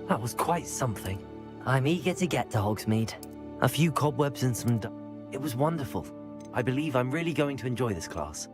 That was quite something. I'm eager to get to Hogsmeade. A few cobwebs and some... It was wonderful. I believe I'm really going to enjoy this class.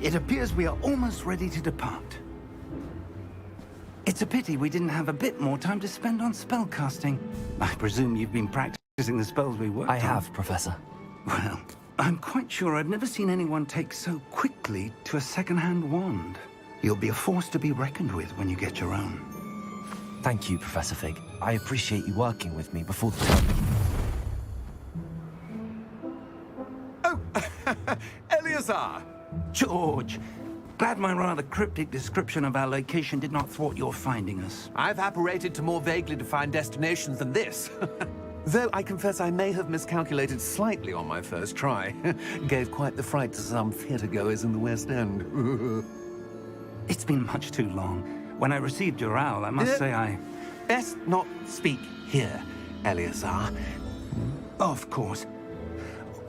It appears we are almost ready to depart. It's a pity we didn't have a bit more time to spend on spellcasting. I presume you've been practicing the spells we worked on. I have, Professor. Well, I'm quite sure I've never seen anyone take so quickly to a second-hand wand. You'll be a force to be reckoned with when you get your own. Thank you, Professor Fig. I appreciate you working with me before the term begins. Oh, Eleazar! George, glad my rather cryptic description of our location did not thwart your finding us. I've apparated to more vaguely defined destinations than this. Though I confess I may have miscalculated slightly on my first try. Gave quite the fright to some theatre-goers in the West End. It's been much too long. When I received your owl, I must say I... Best not speak here, Eleazar. Of course.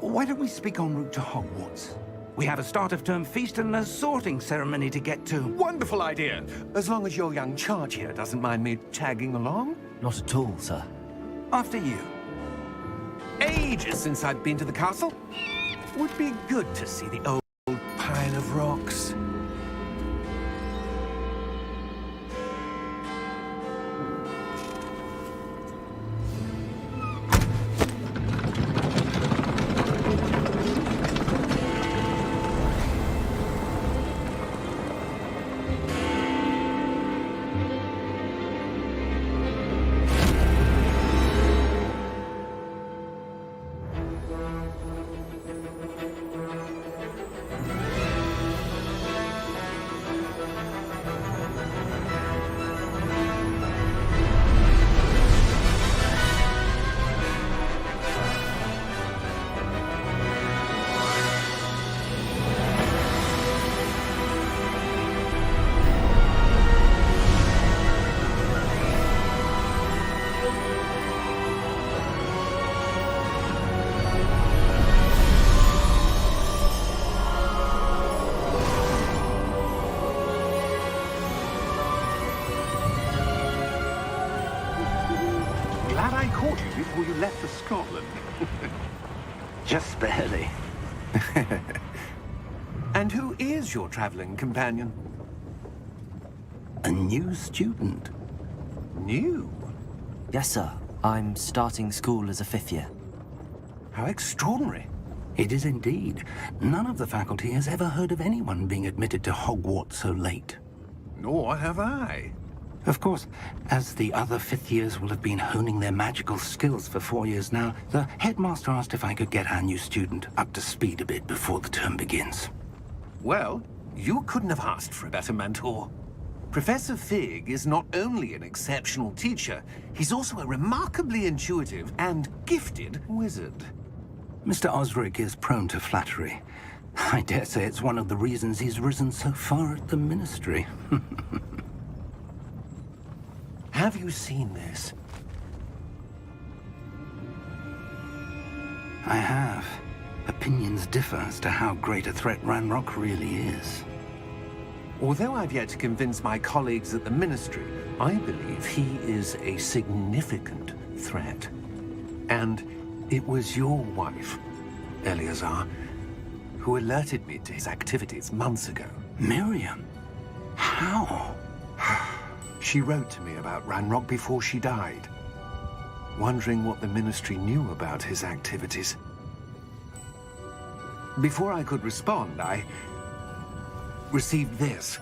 Why don't we speak en route to Hogwarts? We have a start-of-term feast and a sorting ceremony to get to. Wonderful idea! As long as your young charge here doesn't mind me tagging along. Not at all, sir. After you. Ages since I've been to the castle. Would be good to see the old pile of rocks. Glad I caught you before you left for Scotland. Just barely. And who is your traveling companion? A new student. New? Yes, sir. I'm starting school as a 5th year. How extraordinary. It is indeed. None of the faculty has ever heard of anyone being admitted to Hogwarts so late. Nor have I. Of course, as the other 5th years will have been honing their magical skills for 4 years now, the headmaster asked if I could get our new student up to speed a bit before the term begins. Well, you couldn't have asked for a better mentor. Professor Fig is not only an exceptional teacher, he's also a remarkably intuitive and gifted wizard. Mr. Osric is prone to flattery. I dare say it's one of the reasons he's risen so far at the Ministry. Have you seen this? I have. A opinions differ as to how great a threat Ranrock really is. Although I've yet to convince my colleagues at the Ministry, I believe he is a significant threat. And it was your wife, Eleazar, who alerted me to his activities months ago. Miriam? How? She wrote to me about Ranrock before she died, wondering what the Ministry knew about his activities. Before I could respond, I received this.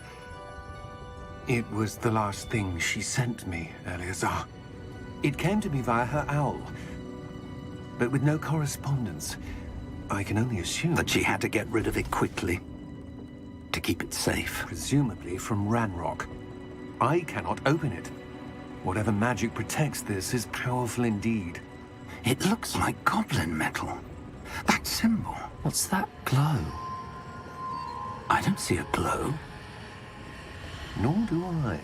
It was the last thing she sent me, Eleazar. It came to me via her owl, but with no correspondence. I can only assume That she had to get rid of it quickly to keep it safe. presumably from Ranrock. I cannot open it. Whatever magic protects this is powerful indeed. It looks like goblin metal. That symbol. What's that glow? I don't see a glow. Nor do I.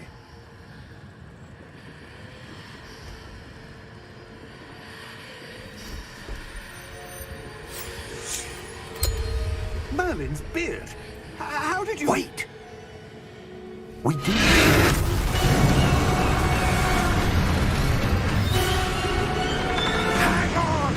Merlin's beard. How did you... Wait! We did. Hang on!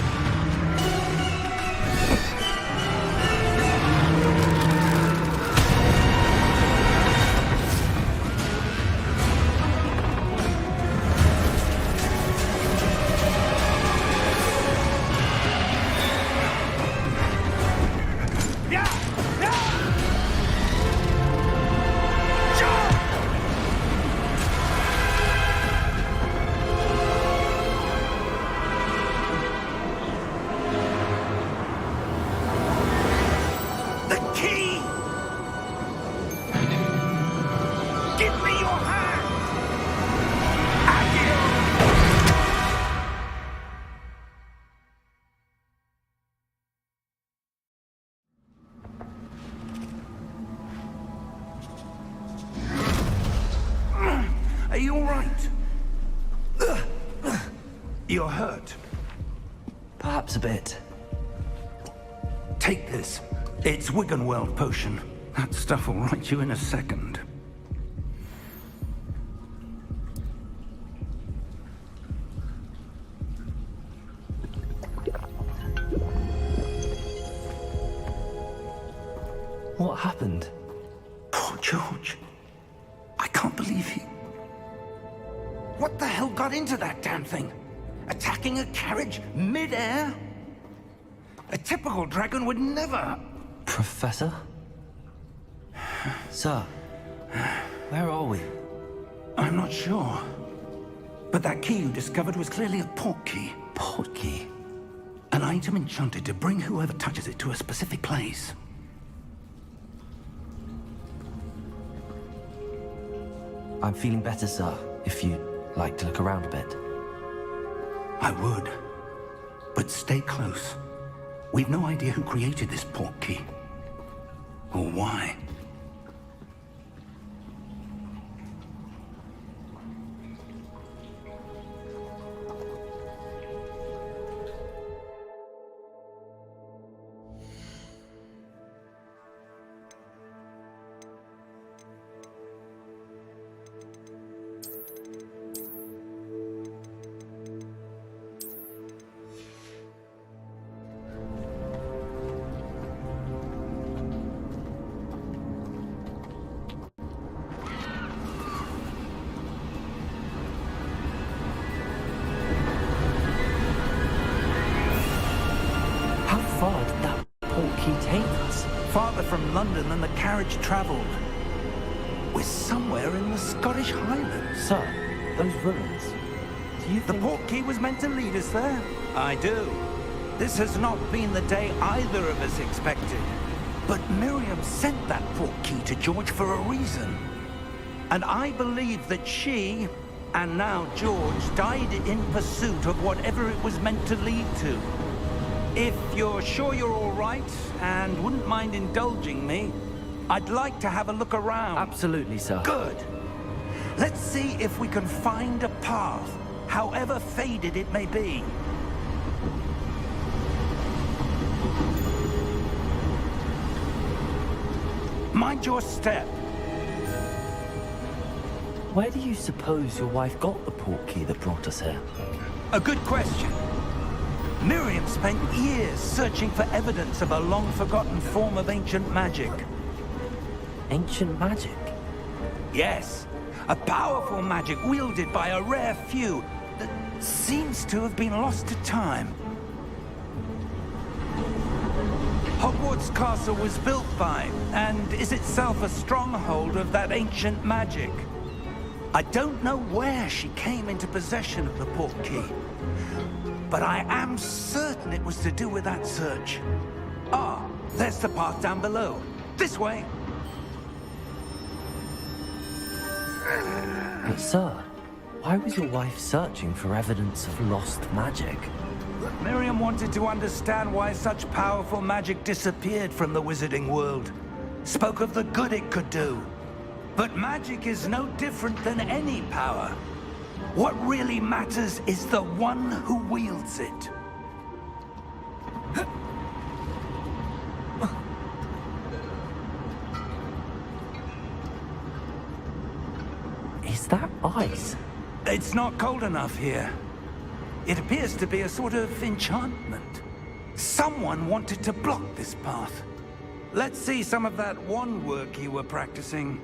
The key! Give me your hand! Are you all right? You're hurt. Perhaps a bit. Take this. It's Wiggenweld potion. That stuff will right you in a second. What happened? Poor George. I can't believe he... What the hell got into that damn thing? Attacking a carriage mid-air? A typical dragon would never... Professor? Sir, where are we? I'm not sure. But that key you discovered was clearly a port key. Port key. An item enchanted to bring whoever touches it to a specific place. I'm feeling better, sir, if you'd like to look around a bit. I would. But stay close. We've no idea who created this port key. Or why. How far did that port key take us? Farther from London than the carriage traveled. We're somewhere in the Scottish Highlands. Sir, those ruins. Do you The think... port key was meant to lead us there? I do. This has not been the day either of us expected. But Miriam sent that port key to George for a reason. And I believe that she, and now George, died in pursuit of whatever it was meant to lead to. If you're sure you're all right, and wouldn't mind indulging me, I'd like to have a look around. Absolutely, sir. Good. Let's see if we can find a path, however faded it may be. Mind your step. Where do you suppose your wife got the portkey that brought us here? A good question. Miriam spent years searching for evidence of a long-forgotten form of ancient magic. Ancient magic? Yes, a powerful magic wielded by a rare few that seems to have been lost to time. Hogwarts Castle was built by, and is itself a stronghold of that ancient magic. I don't know where she came into possession of the portkey, but I am certain it was to do with that search. Ah, there's the path down below. This way. But sir, why was your wife searching for evidence of lost magic? Miriam wanted to understand why such powerful magic disappeared from the wizarding world. Spoke of the good it could do. But magic is no different than any power. What really matters is the one who wields it. Is that ice? It's not cold enough here. It appears to be a sort of enchantment. Someone wanted to block this path. Let's see some of that wand work you were practicing.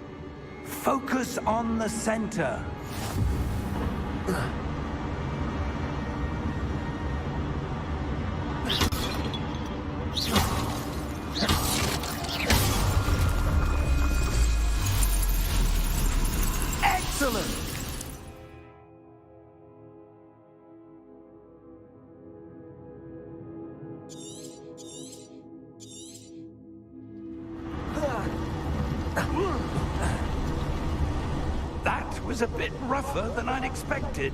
Focus on the center. Excellent! That was a bit rougher than I'd expected.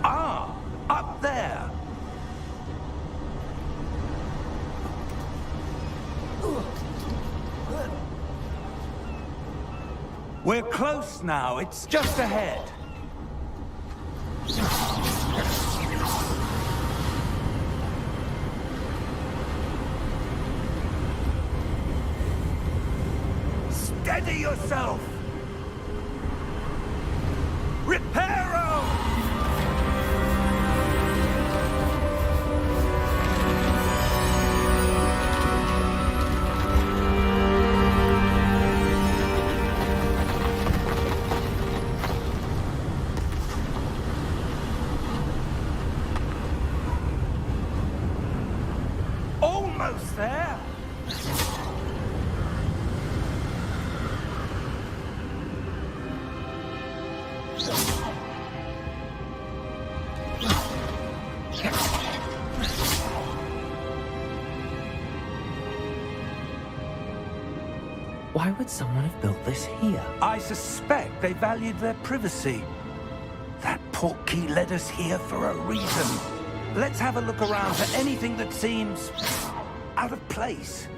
Ah, up there. We're close now. It's just ahead. Steady yourself! Reparo! Almost there! Why would someone have built this here? I suspect they valued their privacy. That portkey led us here for a reason. Let's have a look around for anything that seems out of place.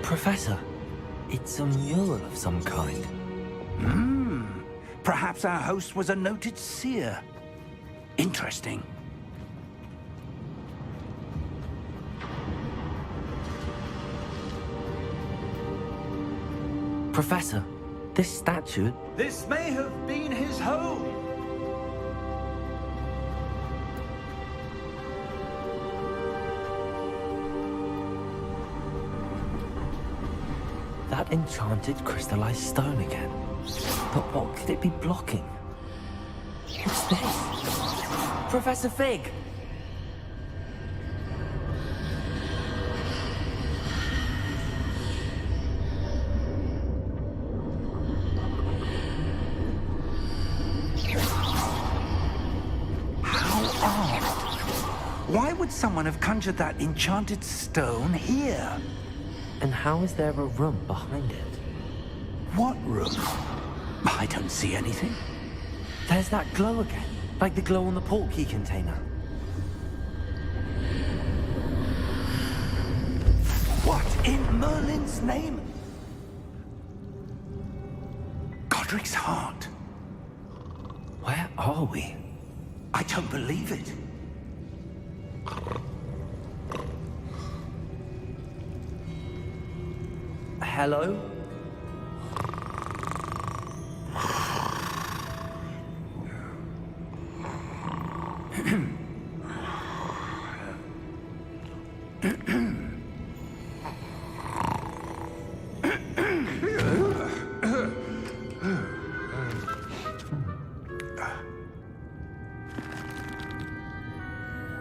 Professor, it's a mural of some kind. Perhaps our host was a noted seer. Interesting. Professor, this statue... This may have been his home. That enchanted crystallized stone again. But what could it be blocking? What's this? Professor Fig! How odd. Why would someone have conjured that enchanted stone here? And how is there a room behind it? What room? I don't see anything. There's that glow again, like the glow on the portkey container. What in Merlin's name? Godric's heart. Where are we? I don't believe it. Hello?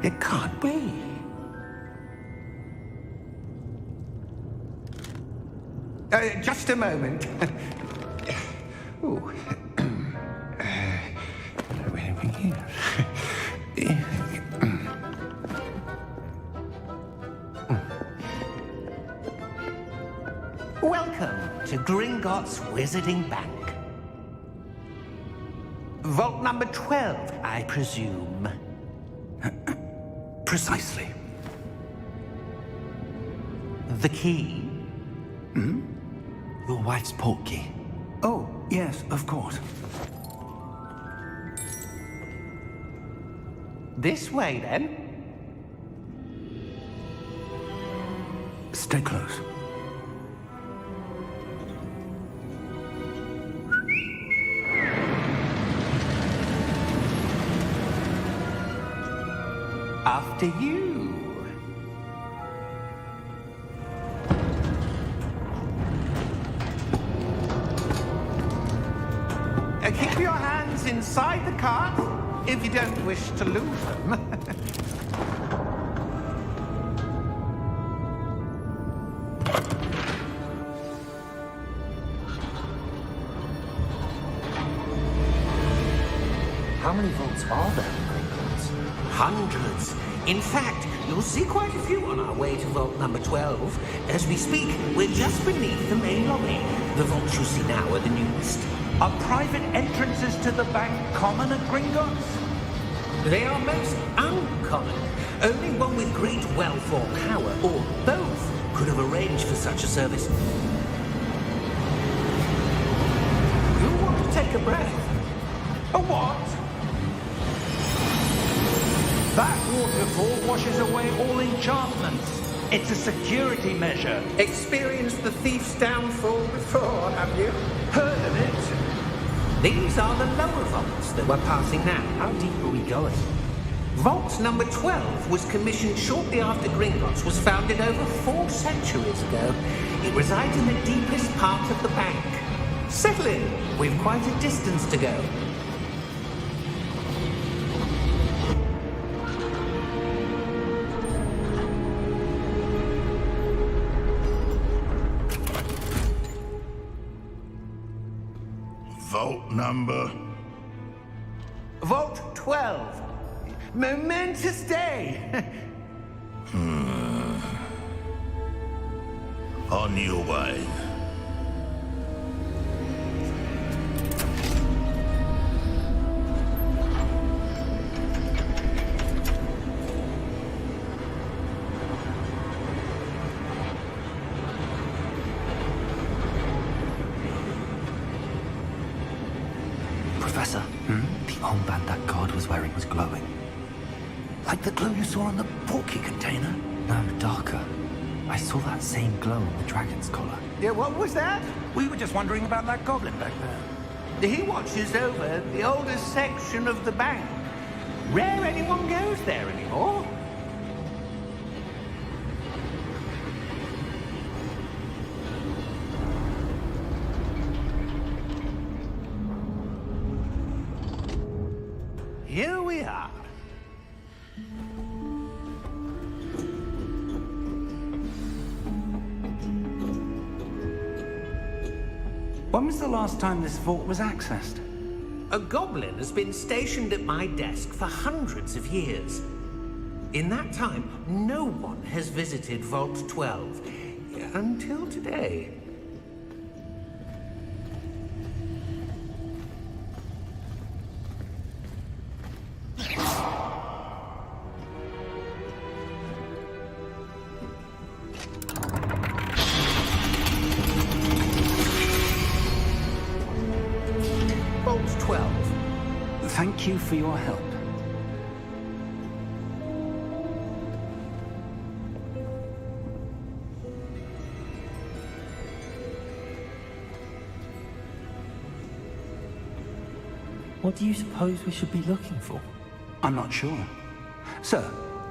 It can't be. Just a moment. Ooh. Welcome to Gringotts Wizarding Bank. Vault number 12, I presume. Precisely. The key? Your wife's portkey. Oh, yes, of course. This way, then. Stay close. After you. Keep your hands inside the cart if you don't wish to lose them. How many vaults are there in Gringotts? Hundreds. In fact, you'll see quite a few on our way to vault number 12. As we speak, we're just beneath the main lobby. The vaults you see now are the newest. Are private entrances to the bank common at Gringotts? They are most uncommon. Only one with great wealth or power, or both, could have arranged for such a service. You want to take a breath? A what? That waterfall washes away all enchantments. It's a security measure. Experienced the thief's downfall before, have you? Heard of it? These are the lower vaults that we're passing now. How deep are we going? Vault number 12 was commissioned shortly after Gringotts was founded over 4 centuries ago. It resides in the deepest part of the bank. Settle in. We've quite a distance to go. Vault number? Vault 12. Momentous day. On your way. Professor, the armband that guard was wearing was glowing. Like the glow you saw on the portkey container? No, darker. I saw that same glow on the dragon's collar. Yeah, what was that? We were just wondering about that goblin back there. He watches over the oldest section of the bank. Rare anyone goes there anymore. Here we are. When was the last time this vault was accessed? A goblin has been stationed at my desk for hundreds of years. In that time, no one has visited Vault 12. Until today. Vault 12. Thank you for your help. What do you suppose we should be looking for? I'm not sure. Sir,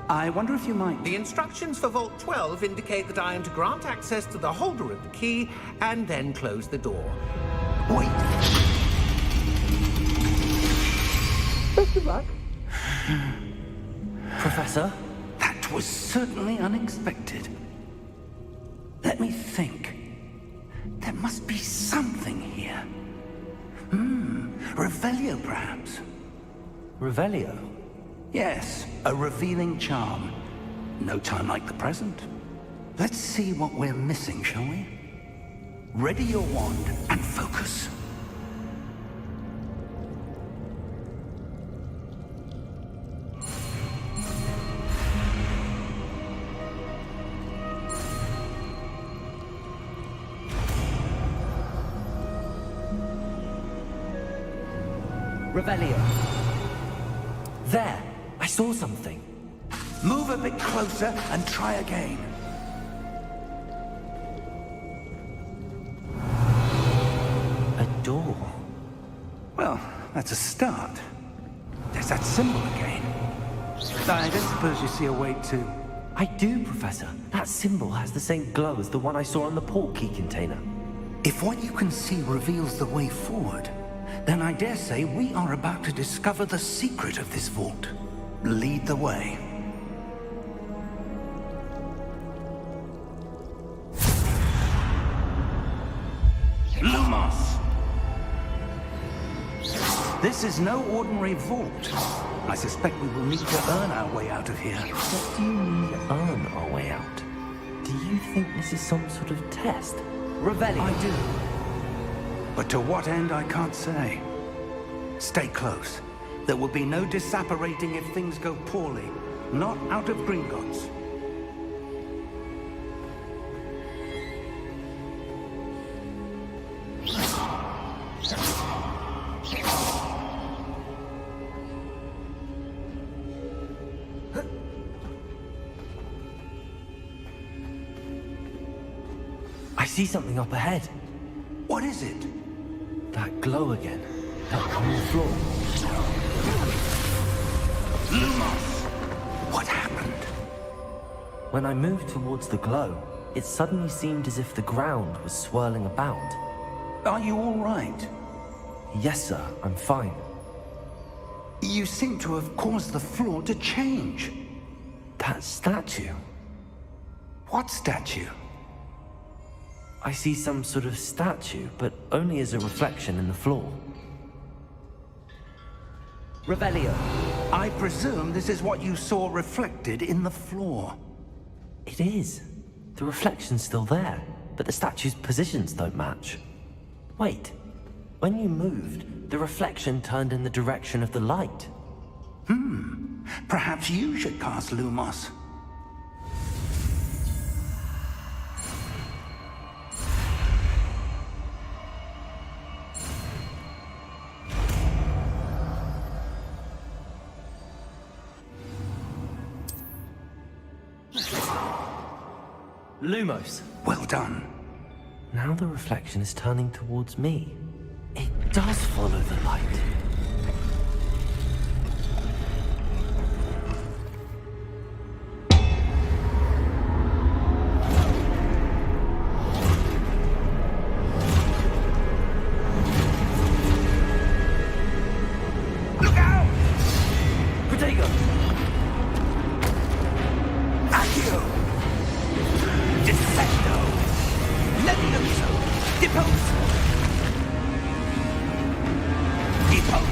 I wonder if you might... The instructions for Vault 12 indicate that I am to grant access to the holder of the key and then close the door. Wait! Best of luck. Professor? That was certainly unexpected. Let me think. There must be something here. Revelio, perhaps? Revelio? Yes, a revealing charm. No time like the present. Let's see what we're missing, shall we? Ready your wand and focus. Revelio. There! I saw something. Move a bit closer and try again. A door. Well, that's a start. There's that symbol again. I don't suppose you see a way to... I do, Professor. That symbol has the same glow as the one I saw on the portkey container. If what you can see reveals the way forward, then I dare say we are about to discover the secret of this vault. Lead the way. Lumos! This is no ordinary vault. I suspect we will need to earn our way out of here. What do you mean, earn our way out? Do you think this is some sort of test? Revelio! I do. But to what end, I can't say. Stay close. There will be no disapparating if things go poorly. Not out of Gringotts. I see something up ahead. What is it? That glow again. Up on the floor. Lumos! What happened? When I moved towards the glow, it suddenly seemed as if the ground was swirling about. Are you all right? Yes, sir, I'm fine. You seem to have caused the floor to change. That statue. What statue? I see some sort of statue, but only as a reflection in the floor. Revelio. I presume this is what you saw reflected in the floor. It is. The reflection's still there, but the statue's positions don't match. Wait. When you moved, the reflection turned in the direction of the light. Perhaps you should cast Lumos. Lumos. Well done. Now the reflection is turning towards me. It does follow the light. Look out! Protego! Accio! Dissecto! Levioso! Deposo! Deposo!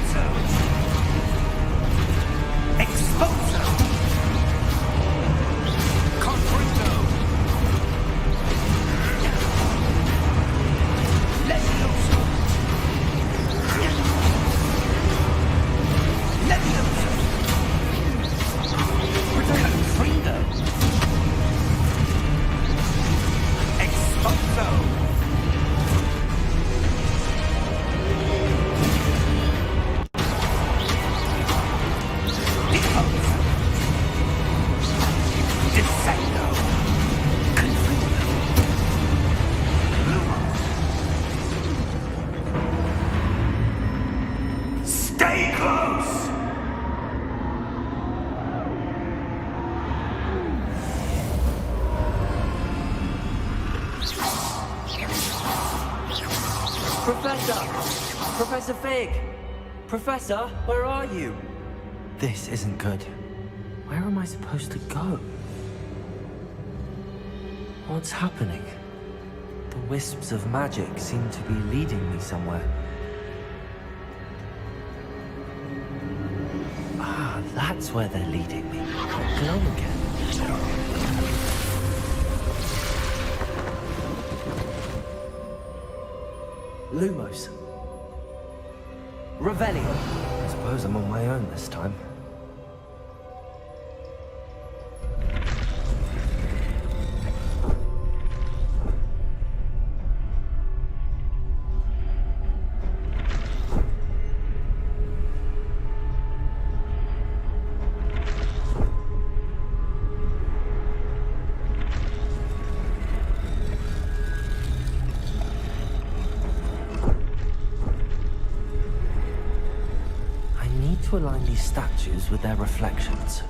Professor! Professor Fig! Professor, where are you? This isn't good. Where am I supposed to go? What's happening? The wisps of magic seem to be leading me somewhere. Ah, that's where they're leading me. Glow again. Lumos. Revelio. I suppose I'm on my own this time. To align these statues with their reflections.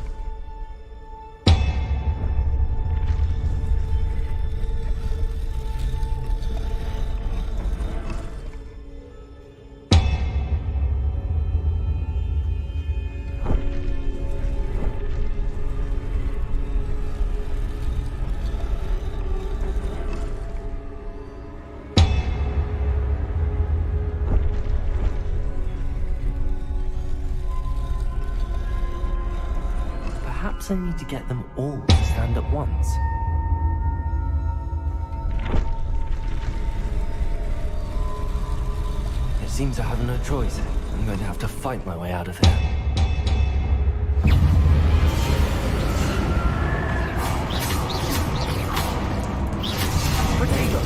Perhaps I need to get them all to stand at once. It seems I have no choice. I'm going to have to fight my way out of here. Potato!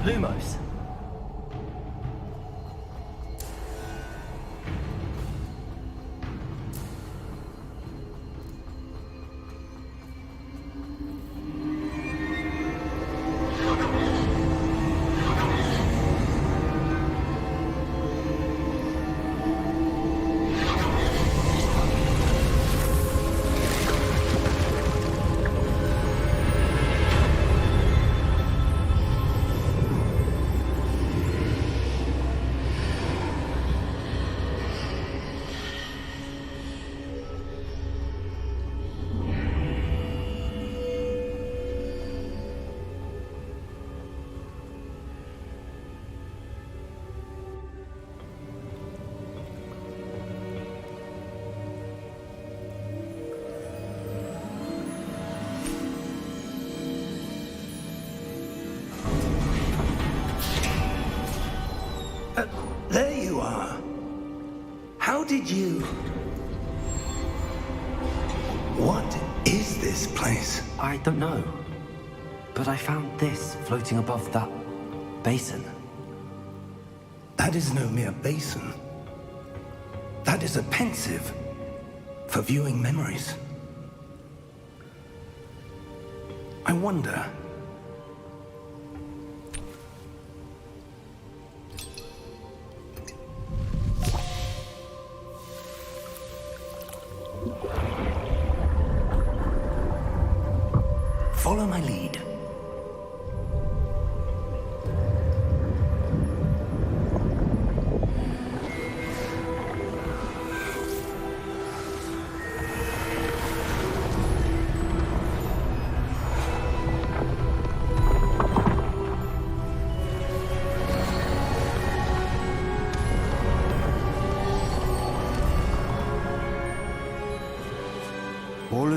Lumos. There you are. How did you... What is this place? I don't know. But I found this floating above that basin. That is no mere basin. That is a pensive for viewing memories. I wonder... Follow my lead.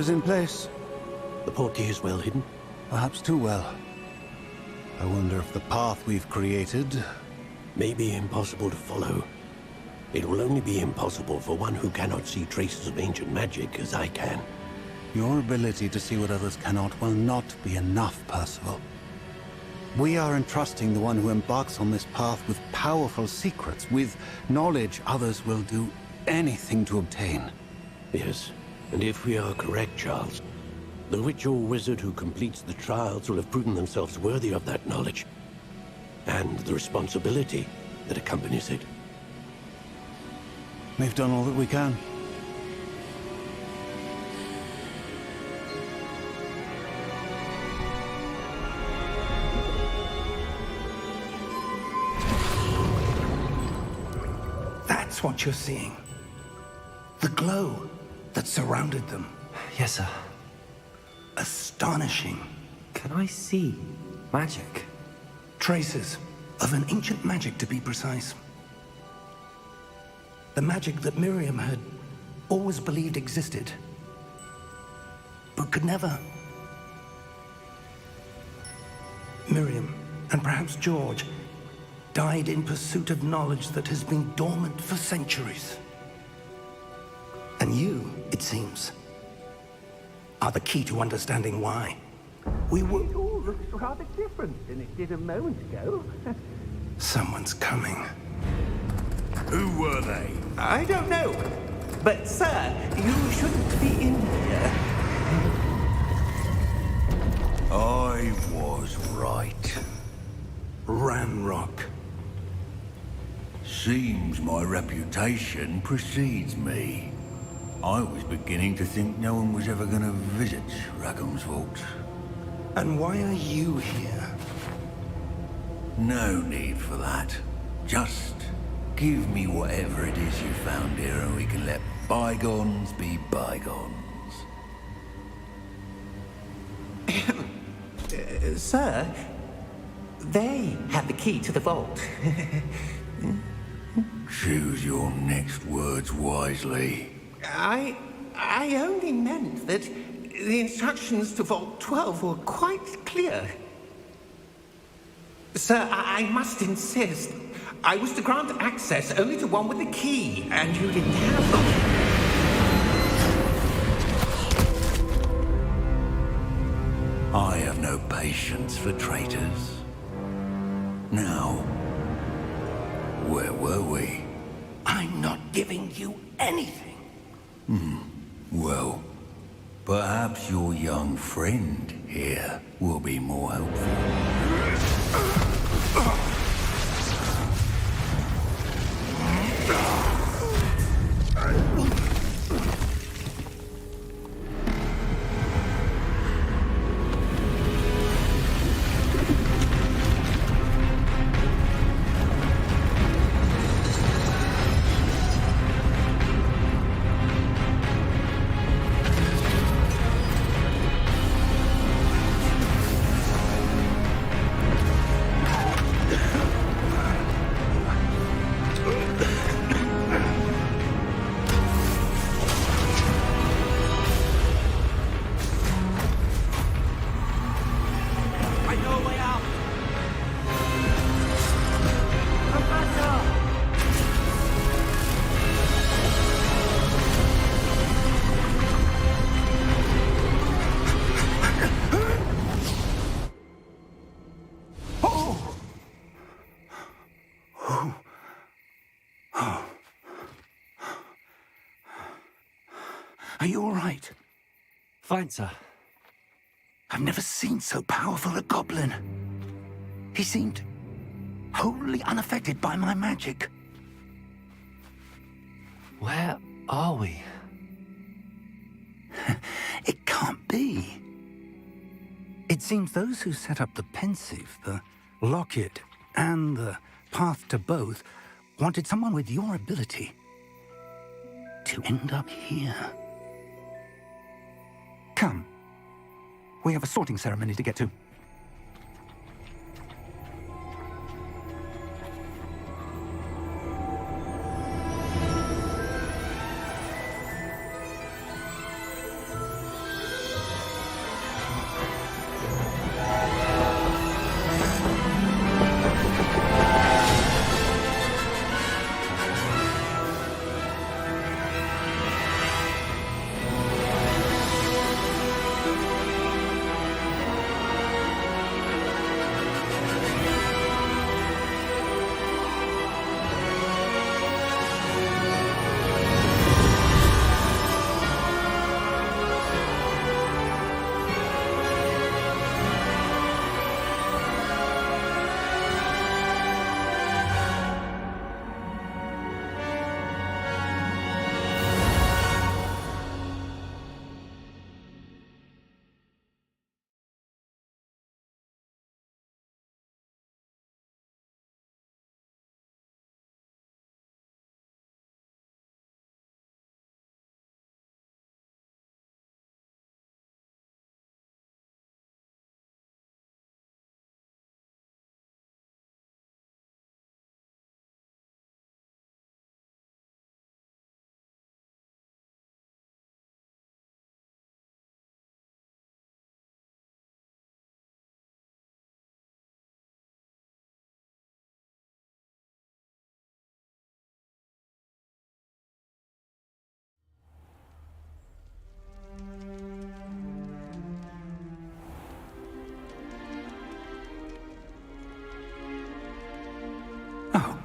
Defenders in place? The portkey is well hidden. Perhaps too well. I wonder if the path we've created... May be impossible to follow. It will only be impossible for one who cannot see traces of ancient magic as I can. Your ability to see what others cannot will not be enough, Percival. We are entrusting the one who embarks on this path with powerful secrets, with knowledge others will do anything to obtain. Yes, and if we are correct, Charles, the witch or wizard who completes the trials will have proven themselves worthy of that knowledge, and the responsibility that accompanies it. We've done all that we can. That's what you're seeing. The glow that surrounded them. Yes, sir. Astonishing. Can I see magic? Traces of an ancient magic, to be precise. The magic that Miriam had always believed existed, but could never. Miriam, and perhaps George, died in pursuit of knowledge that has been dormant for centuries. And you, it seems, are the key to understanding why. We were... It all looks rather different than it did a moment ago. Someone's coming. Who were they? I don't know. But, sir, you shouldn't be in here. I was right. Ranrock. Seems my reputation precedes me. I was beginning to think no one was ever going to visit Rackham's Vault. And why are you here? No need for that. Just give me whatever it is you found here and we can let bygones be bygones. Sir, they have the key to the vault. Choose your next words wisely. I only meant that the instructions to Vault 12 were quite clear. Sir, I must insist. I was to grant access only to one with the key, and you didn't have them. I have no patience for traitors. Now, where were we? I'm not giving you anything. Well, perhaps your young friend here will be more helpful. Are you all right? Fine, sir. I've never seen so powerful a goblin. He seemed wholly unaffected by my magic. Where are we? It can't be. It seems those who set up the Pensieve, the Locket, and the Path to Both wanted someone with your ability to end up here. Come. We have a sorting ceremony to get to.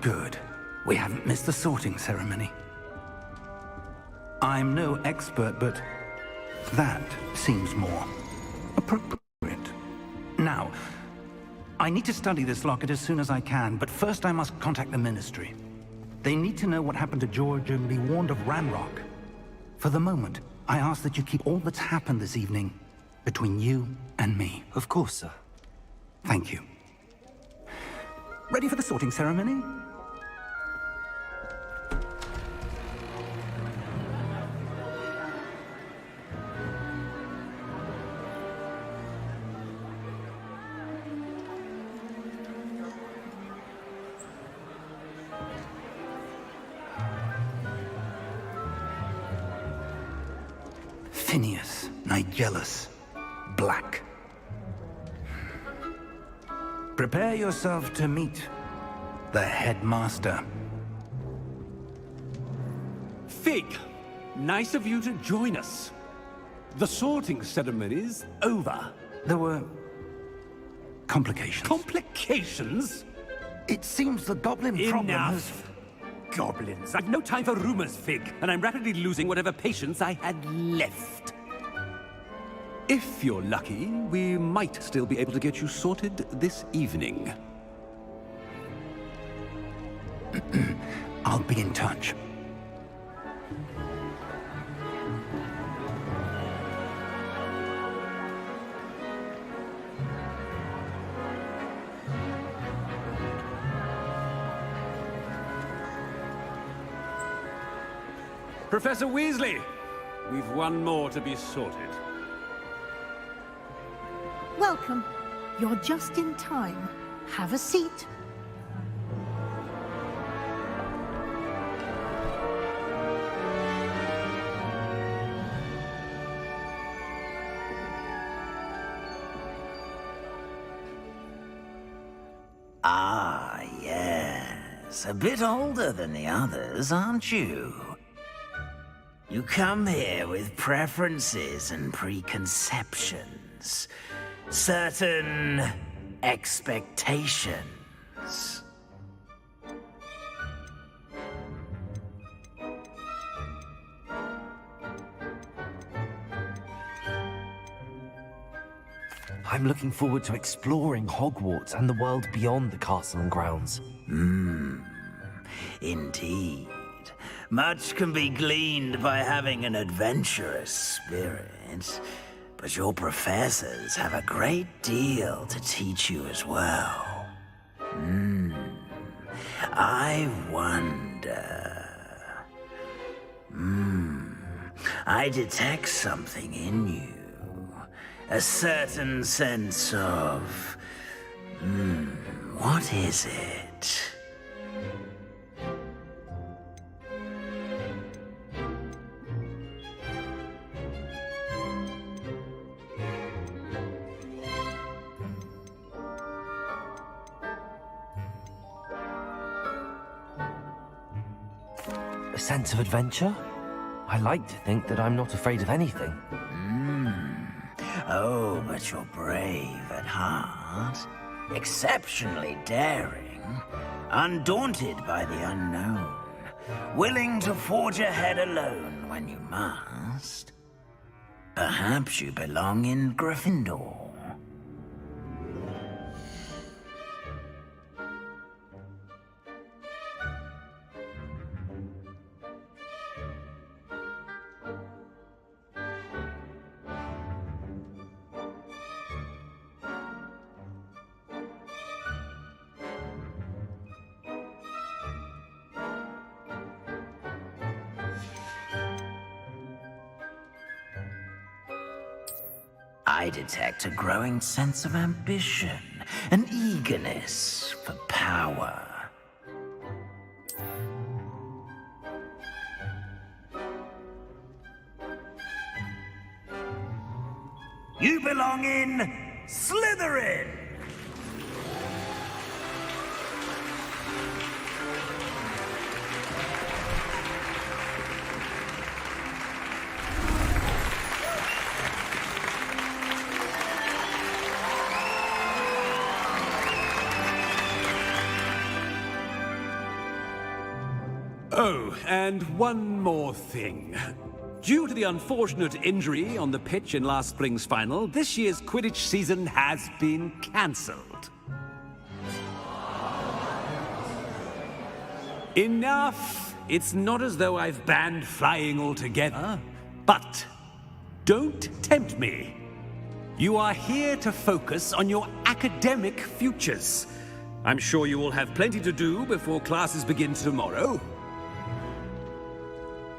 Good. We haven't missed the sorting ceremony. I'm no expert, but that seems more appropriate. Now, I need to study this locket as soon as I can, but first I must contact the Ministry. They need to know what happened to George and be warned of Ranrock. For the moment, I ask that you keep all that's happened this evening between you and me. Of course, sir. Thank you. Ready for the sorting ceremony? Phineas Nigellus Black. Prepare yourself to meet the headmaster. Fig, nice of you to join us. The sorting ceremony's over. There were complications. Complications? It seems the goblin problem has... Enough! Goblins. I've no time for rumors, Fig, and I'm rapidly losing whatever patience I had left. If you're lucky, we might still be able to get you sorted this evening. I'll be in touch. Professor Weasley, we've one more to be sorted. Welcome. You're just in time. Have a seat. Ah, yes. A bit older than the others, aren't you? You come here with preferences and preconceptions. Certain expectations. I'm looking forward to exploring Hogwarts and the world beyond the castle and grounds. Indeed. Much can be gleaned by having an adventurous spirit, but your professors have a great deal to teach you as well. I wonder... I detect something in you. A certain sense of... what is it? A sense of adventure? I like to think that I'm not afraid of anything. Oh, but you're brave at heart, exceptionally daring, undaunted by the unknown, willing to forge ahead alone when you must. Perhaps you belong in Gryffindor. I detect a growing sense of ambition, an eagerness for power. You belong in Slytherin! Oh, and one more thing. Due to the unfortunate injury on the pitch in last spring's final, this year's Quidditch season has been cancelled. Enough! It's not as though I've banned flying altogether. But don't tempt me. You are here to focus on your academic futures. I'm sure you will have plenty to do before classes begin tomorrow.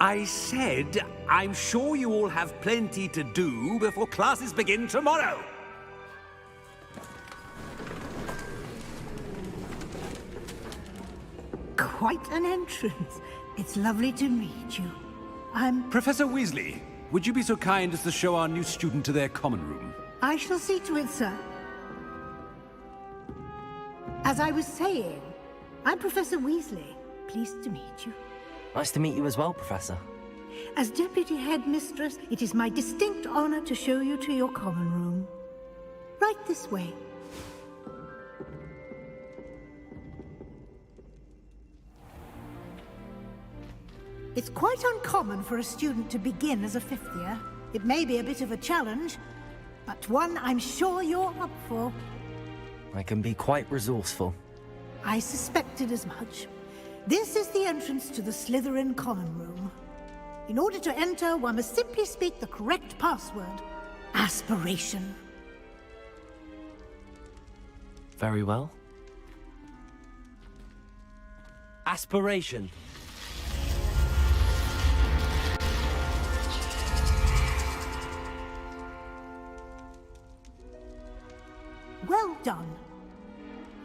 I said, I'm sure you all have plenty to do before classes begin tomorrow. Quite an entrance. It's lovely to meet you. Professor Weasley, would you be so kind as to show our new student to their common room? I shall see to it, sir. As I was saying, I'm Professor Weasley. Pleased to meet you. Nice to meet you as well, Professor. As Deputy Headmistress, it is my distinct honor to show you to your common room. Right this way. It's quite uncommon for a student to begin as a fifth year. It may be a bit of a challenge, but one I'm sure you're up for. I can be quite resourceful. I suspected as much. This is the entrance to the Slytherin Common Room. In order to enter, one must simply speak the correct password. Aspiration. Very well. Aspiration. Well done.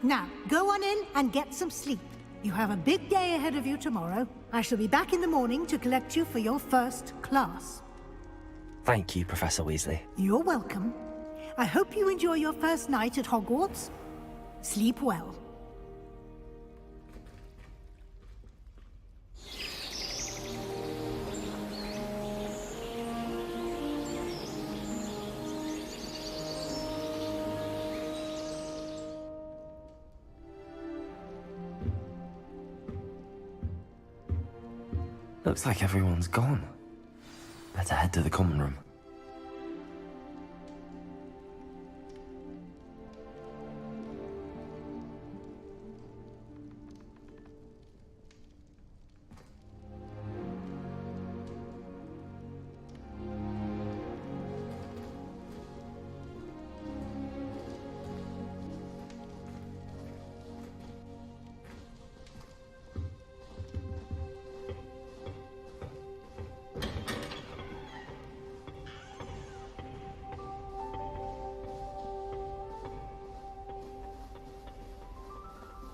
Now, go on in and get some sleep. You have a big day ahead of you tomorrow. I shall be back in the morning to collect you for your first class. Thank you, Professor Weasley. You're welcome. I hope you enjoy your first night at Hogwarts. Sleep well. Looks like everyone's gone. Better head to the common room.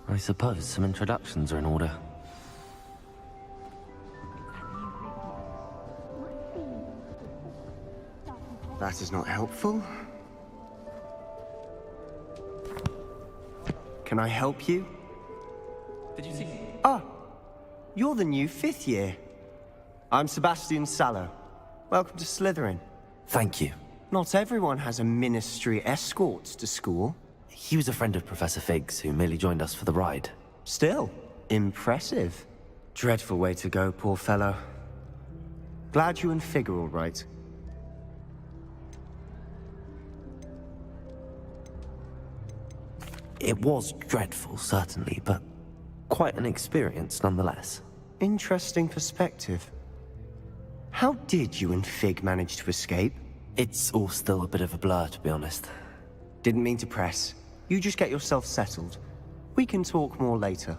I suppose some introductions are in order. That is not helpful. Can I help you? Did you see? Ah, you're the new fifth year. I'm Sebastian Sallow. Welcome to Slytherin. Thank you. Not everyone has a ministry escort to school. He was a friend of Professor Fig's who merely joined us for the ride. Still, impressive. Dreadful way to go, poor fellow. Glad you and Fig are all right. It was dreadful, certainly, but quite an experience nonetheless. Interesting perspective. How did you and Fig manage to escape? It's all still a bit of a blur, to be honest. Didn't mean to press. You just get yourself settled. We can talk more later.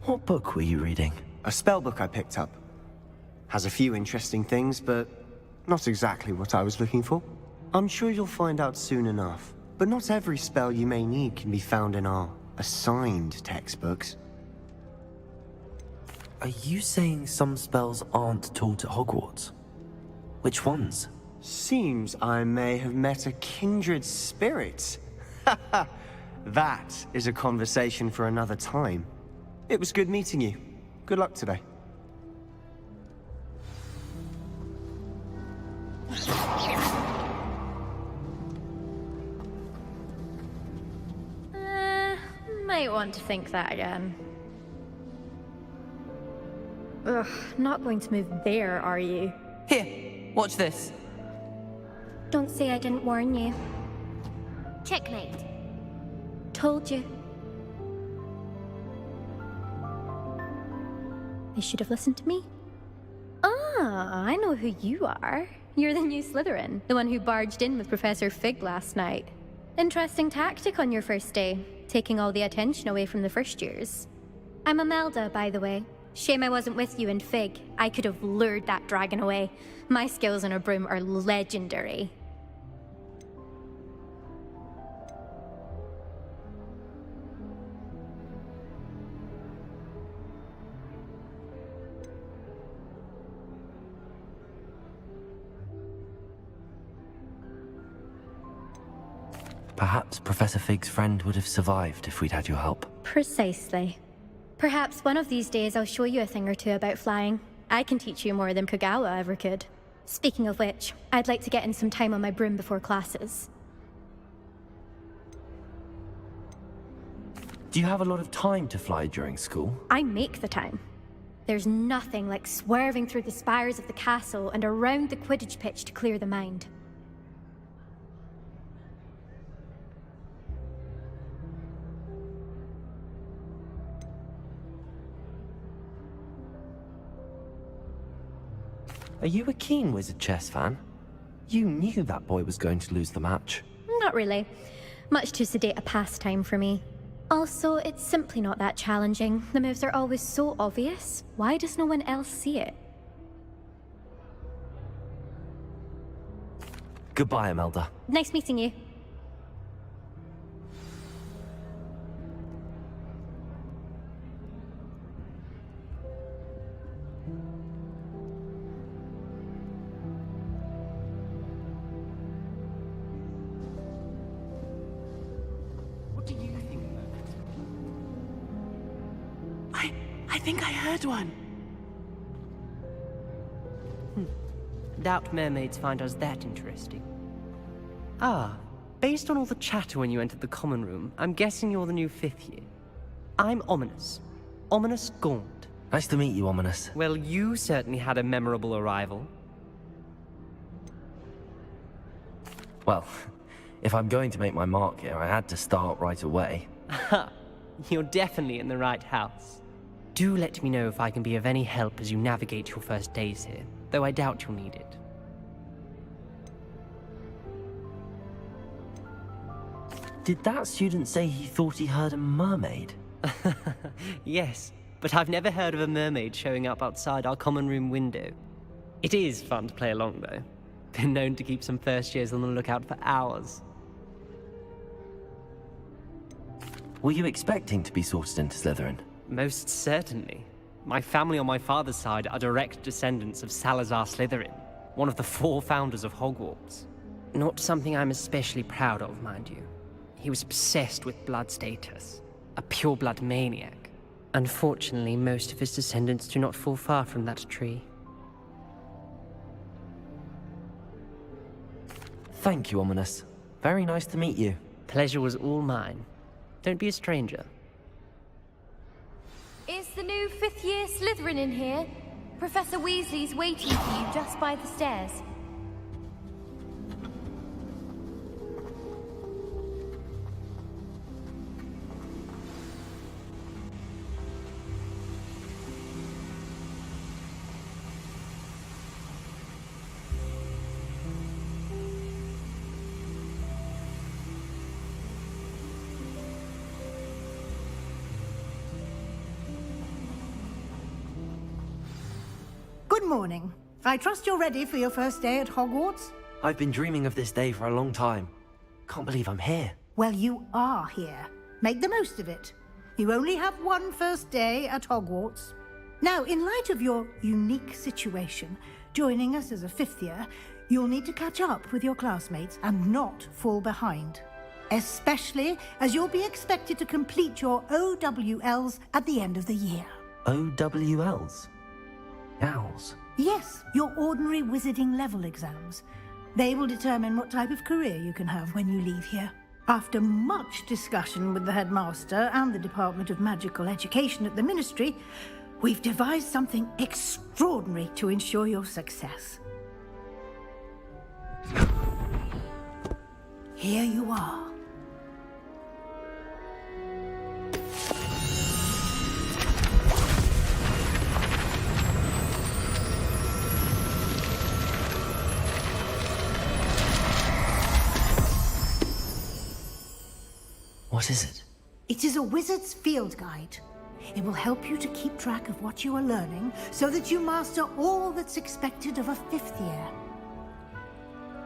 What book were you reading? A spell book I picked up. Has a few interesting things, but not exactly what I was looking for. I'm sure you'll find out soon enough. But not every spell you may need can be found in our assigned textbooks. Are you saying some spells aren't taught at Hogwarts? Which ones? Seems I may have met a kindred spirit. That is a conversation for another time. It was good meeting you. Good luck today. Might want to think that again. Ugh, not going to move there, are you? Here, watch this. Don't say I didn't warn you. Checkmate. Told you. They should have listened to me. Ah, I know who you are. You're the new Slytherin, the one who barged in with Professor Fig last night. Interesting tactic on your first day, taking all the attention away from the first years. I'm Imelda, by the way. Shame I wasn't with you in Fig. I could have lured that dragon away. My skills on a broom are legendary. Perhaps Professor Fig's friend would have survived if we'd had your help. Precisely. Perhaps one of these days I'll show you a thing or two about flying. I can teach you more than Kogawa ever could. Speaking of which, I'd like to get in some time on my broom before classes. Do you have a lot of time to fly during school? I make the time. There's nothing like swerving through the spires of the castle and around the Quidditch pitch to clear the mind. Are you a keen Wizard Chess fan? You knew that boy was going to lose the match. Not really. Much too sedate a pastime for me. Also, it's simply not that challenging. The moves are always so obvious. Why does no one else see it? Goodbye, Imelda. Nice meeting you. I think I heard one. Doubt mermaids find us that interesting. Ah, based on all the chatter when you entered the common room, I'm guessing you're the new 5th year. I'm Ominis. Ominis Gaunt. Nice to meet you, Ominis. Well, you certainly had a memorable arrival. Well, if I'm going to make my mark here, I had to start right away. Ha! You're definitely in the right house. Do let me know if I can be of any help as you navigate your first days here, though I doubt you'll need it. Did that student say he thought he heard a mermaid? Yes, but I've never heard of a mermaid showing up outside our common room window. It is fun to play along, though. Been known to keep some first years on the lookout for hours. Were you expecting to be sorted into Slytherin? Most certainly. My family on my father's side are direct descendants of Salazar Slytherin, one of the 4 founders of Hogwarts. Not something I'm especially proud of, mind you. He was obsessed with blood status, a pure-blood maniac. Unfortunately, most of his descendants do not fall far from that tree. Thank you, Ominis. Very nice to meet you. Pleasure was all mine. Don't be a stranger. Is the new 5th year Slytherin in here? Professor Weasley's waiting for you just by the stairs. Good morning. I trust you're ready for your first day at Hogwarts? I've been dreaming of this day for a long time. Can't believe I'm here. Well, you are here. Make the most of it. You only have one first day at Hogwarts. Now, in light of your unique situation, joining us as a 5th year, you'll need to catch up with your classmates and not fall behind. Especially as you'll be expected to complete your OWLs at the end of the year. OWLs? Owls? Yes, your ordinary wizarding level exams. They will determine what type of career you can have when you leave here. After much discussion with the headmaster and the Department of Magical Education at the Ministry, We've devised something extraordinary to ensure your success. Here you are. What is it? It is a wizard's field guide. It will help you to keep track of what you are learning so that you master all that's expected of a 5th year.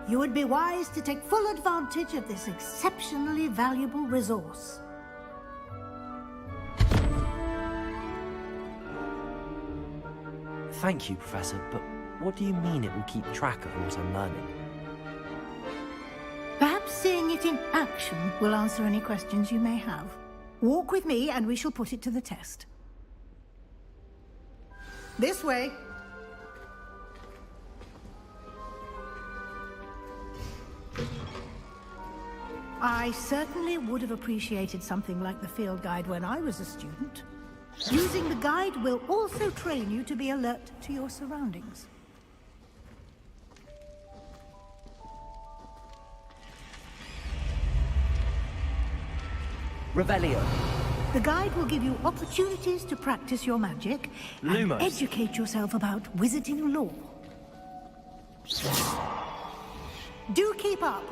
You would be wise to take full advantage of this exceptionally valuable resource. Thank you, Professor, but what do you mean it will keep track of what I'm learning? Perhaps seeing it in action will answer any questions you may have. Walk with me and we shall put it to the test. This way. I certainly would have appreciated something like the field guide when I was a student. Using the guide will also train you to be alert to your surroundings. Revelio. The guide will give you opportunities to practice your magic and educate yourself about wizarding lore. Do keep up.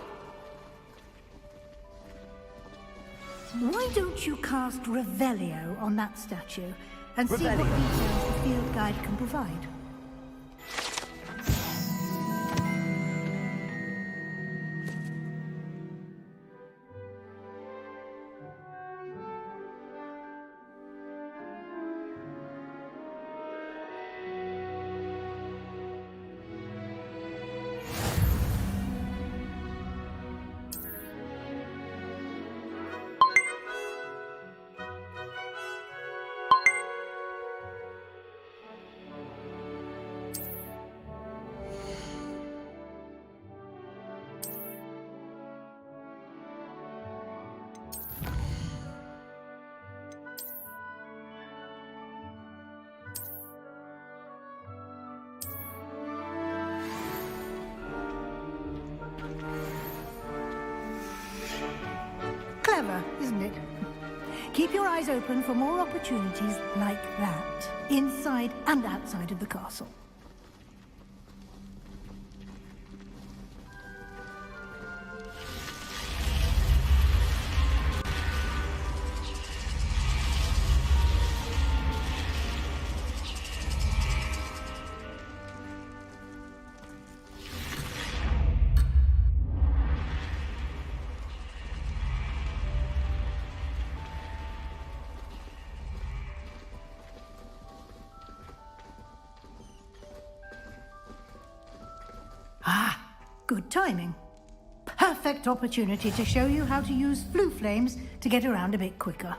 Why don't you cast Revelio on that statue and see what details the field guide can provide? Clever, isn't it? Keep your eyes open for more opportunities like that, inside and outside of the castle. Good timing. Perfect opportunity to show you how to use flue flames to get around a bit quicker.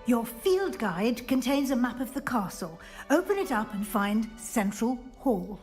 Your field guide contains a map of the castle. Open it up and find Central Hall.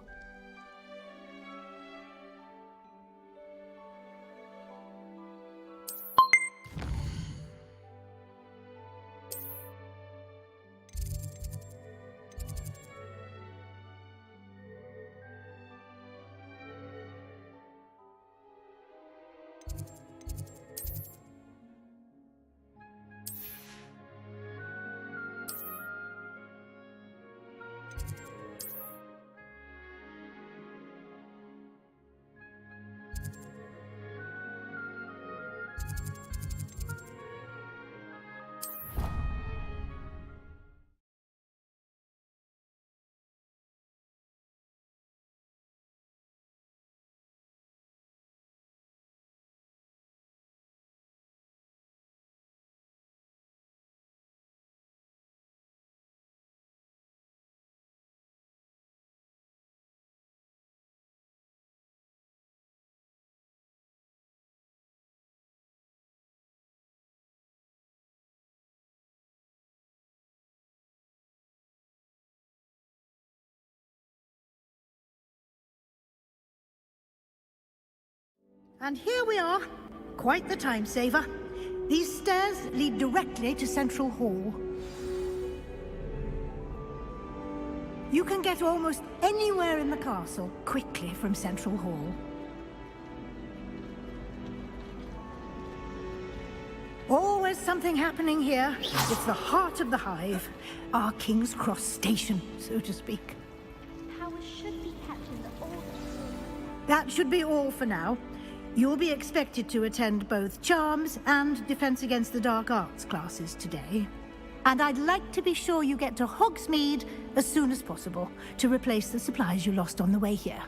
And here we are. Quite the time saver. These stairs lead directly to Central Hall. You can get almost anywhere in the castle quickly from Central Hall. Always something happening here. It's the heart of the Hive. Our King's Cross station, so to speak. Powers should be kept in the order. That should be all for now. You'll be expected to attend both Charms and Defense Against the Dark Arts classes today. And I'd like to be sure you get to Hogsmeade as soon as possible to replace the supplies you lost on the way here.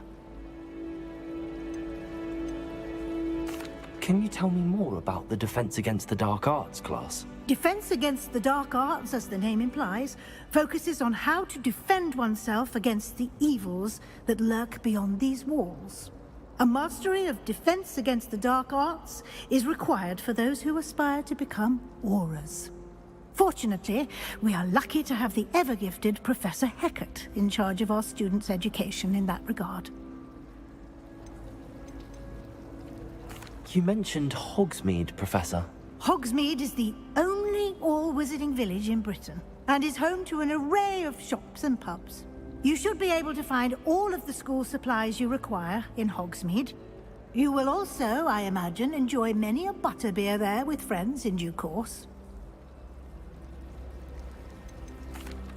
Can you tell me more about the Defense Against the Dark Arts class? Defense Against the Dark Arts, as the name implies, focuses on how to defend oneself against the evils that lurk beyond these walls. A mastery of Defense Against the Dark Arts is required for those who aspire to become Aurors. Fortunately, we are lucky to have the ever-gifted Professor Hecat in charge of our students' education in that regard. You mentioned Hogsmeade, Professor. Hogsmeade is the only all-wizarding village in Britain, and is home to an array of shops and pubs. You should be able to find all of the school supplies you require in Hogsmeade. You will also, I imagine, enjoy many a butterbeer there with friends in due course.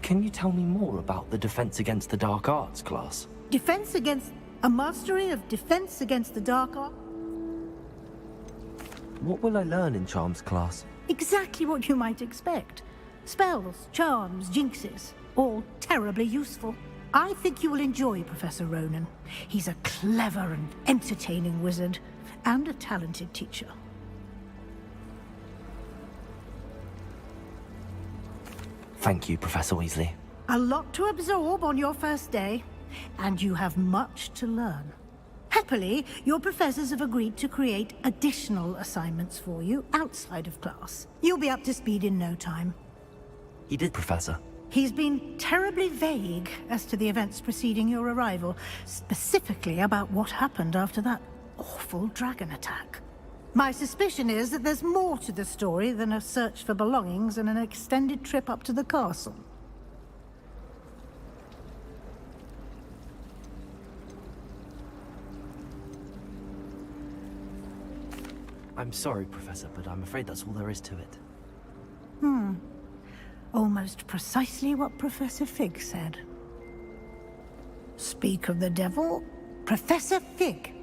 Can you tell me more about the Defense Against the Dark Arts class? Defense against... a mastery of Defense Against the Dark Arts? What will I learn in Charms class? Exactly what you might expect. Spells, charms, jinxes, all terribly useful. I think you will enjoy Professor Ronan. He's a clever and entertaining wizard, and a talented teacher. Thank you, Professor Weasley. A lot to absorb on your first day, and you have much to learn. Happily, your professors have agreed to create additional assignments for you outside of class. You'll be up to speed in no time. He did, Professor. He's been terribly vague as to the events preceding your arrival, specifically about what happened after that awful dragon attack. My suspicion is that there's more to the story than a search for belongings and an extended trip up to the castle. I'm sorry, Professor, but I'm afraid that's all there is to it. Almost precisely what Professor Fig said. Speak of the devil, Professor Fig.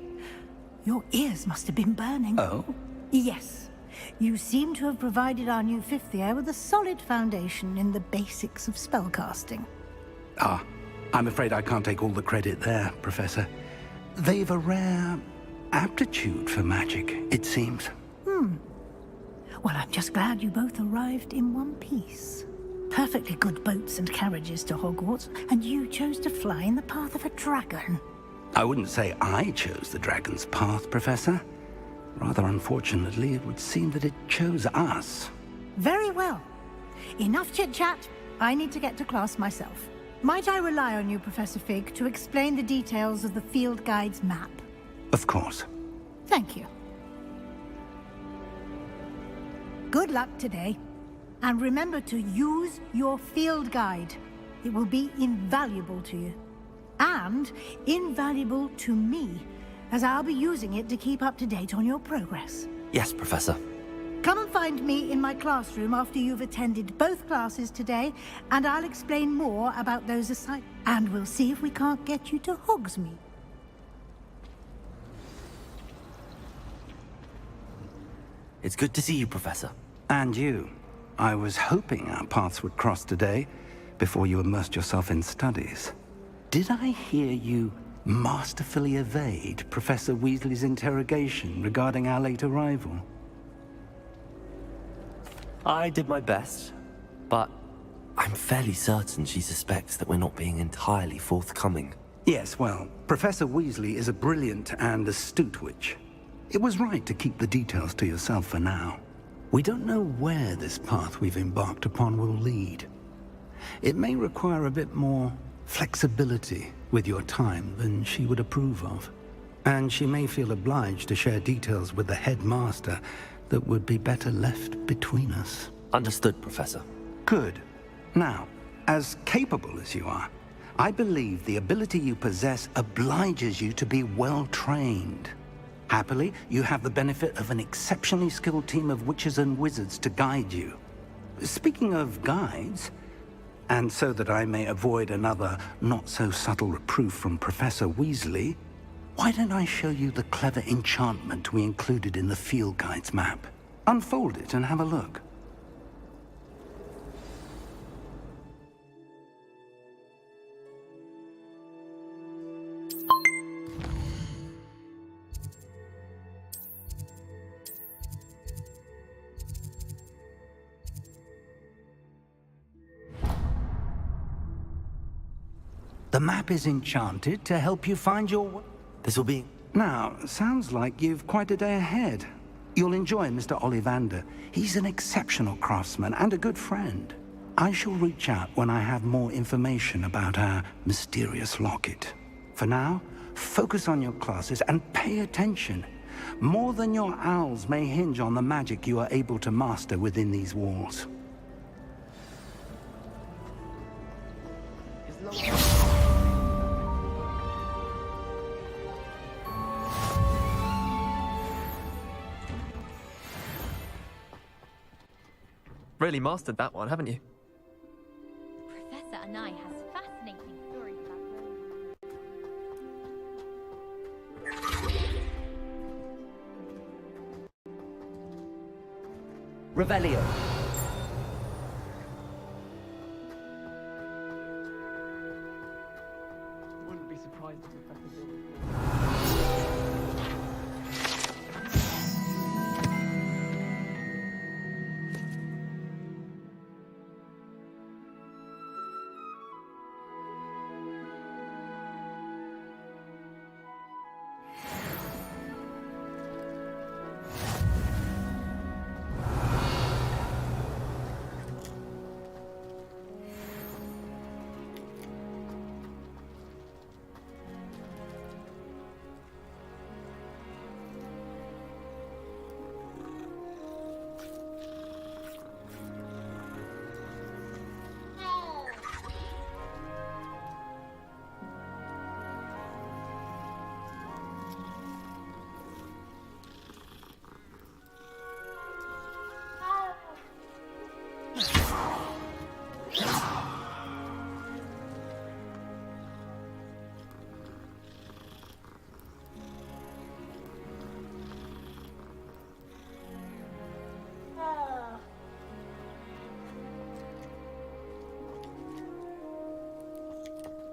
Your ears must have been burning. Oh? Yes. You seem to have provided our new fifth year with a solid foundation in the basics of spellcasting. Ah, I'm afraid I can't take all the credit there, Professor. They've a rare aptitude for magic, it seems. Well, I'm just glad you both arrived in one piece. Perfectly good boats and carriages to Hogwarts, and you chose to fly in the path of a dragon. I wouldn't say I chose the dragon's path, Professor. Rather unfortunately, it would seem that it chose us. Very well. Enough chit-chat. I need to get to class myself. Might I rely on you, Professor Fig, to explain the details of the field guide's map? Of course. Thank you. Good luck today. And remember to use your field guide. It will be invaluable to you. And invaluable to me, as I'll be using it to keep up to date on your progress. Yes, Professor. Come and find me in my classroom after you've attended both classes today, and I'll explain more about those assignments. And we'll see if we can't get you to Hogsmeade. It's good to see you, Professor. And you. I was hoping our paths would cross today, before you immersed yourself in studies. Did I hear you masterfully evade Professor Weasley's interrogation regarding our late arrival? I did my best, but I'm fairly certain she suspects that we're not being entirely forthcoming. Yes, well, Professor Weasley is a brilliant and astute witch. It was right to keep the details to yourself for now. We don't know where this path we've embarked upon will lead. It may require a bit more flexibility with your time than she would approve of. And she may feel obliged to share details with the headmaster that would be better left between us. Understood, Professor. Good. Now, as capable as you are, I believe the ability you possess obliges you to be well-trained. Happily, you have the benefit of an exceptionally skilled team of witches and wizards to guide you. Speaking of guides, and so that I may avoid another not-so-subtle reproof from Professor Weasley, why don't I show you the clever enchantment we included in the field guide's map? Unfold it and have a look. The map is enchanted to help you find your... This will be... Now, sounds like you've quite a day ahead. You'll enjoy Mr. Ollivander. He's an exceptional craftsman and a good friend. I shall reach out when I have more information about our mysterious locket. For now, focus on your classes and pay attention. More than your owls may hinge on the magic you are able to master within these walls. Really mastered that one, haven't you? Professor Anai has fascinating stories about Revelio. Wouldn't be surprised if Professor Bill...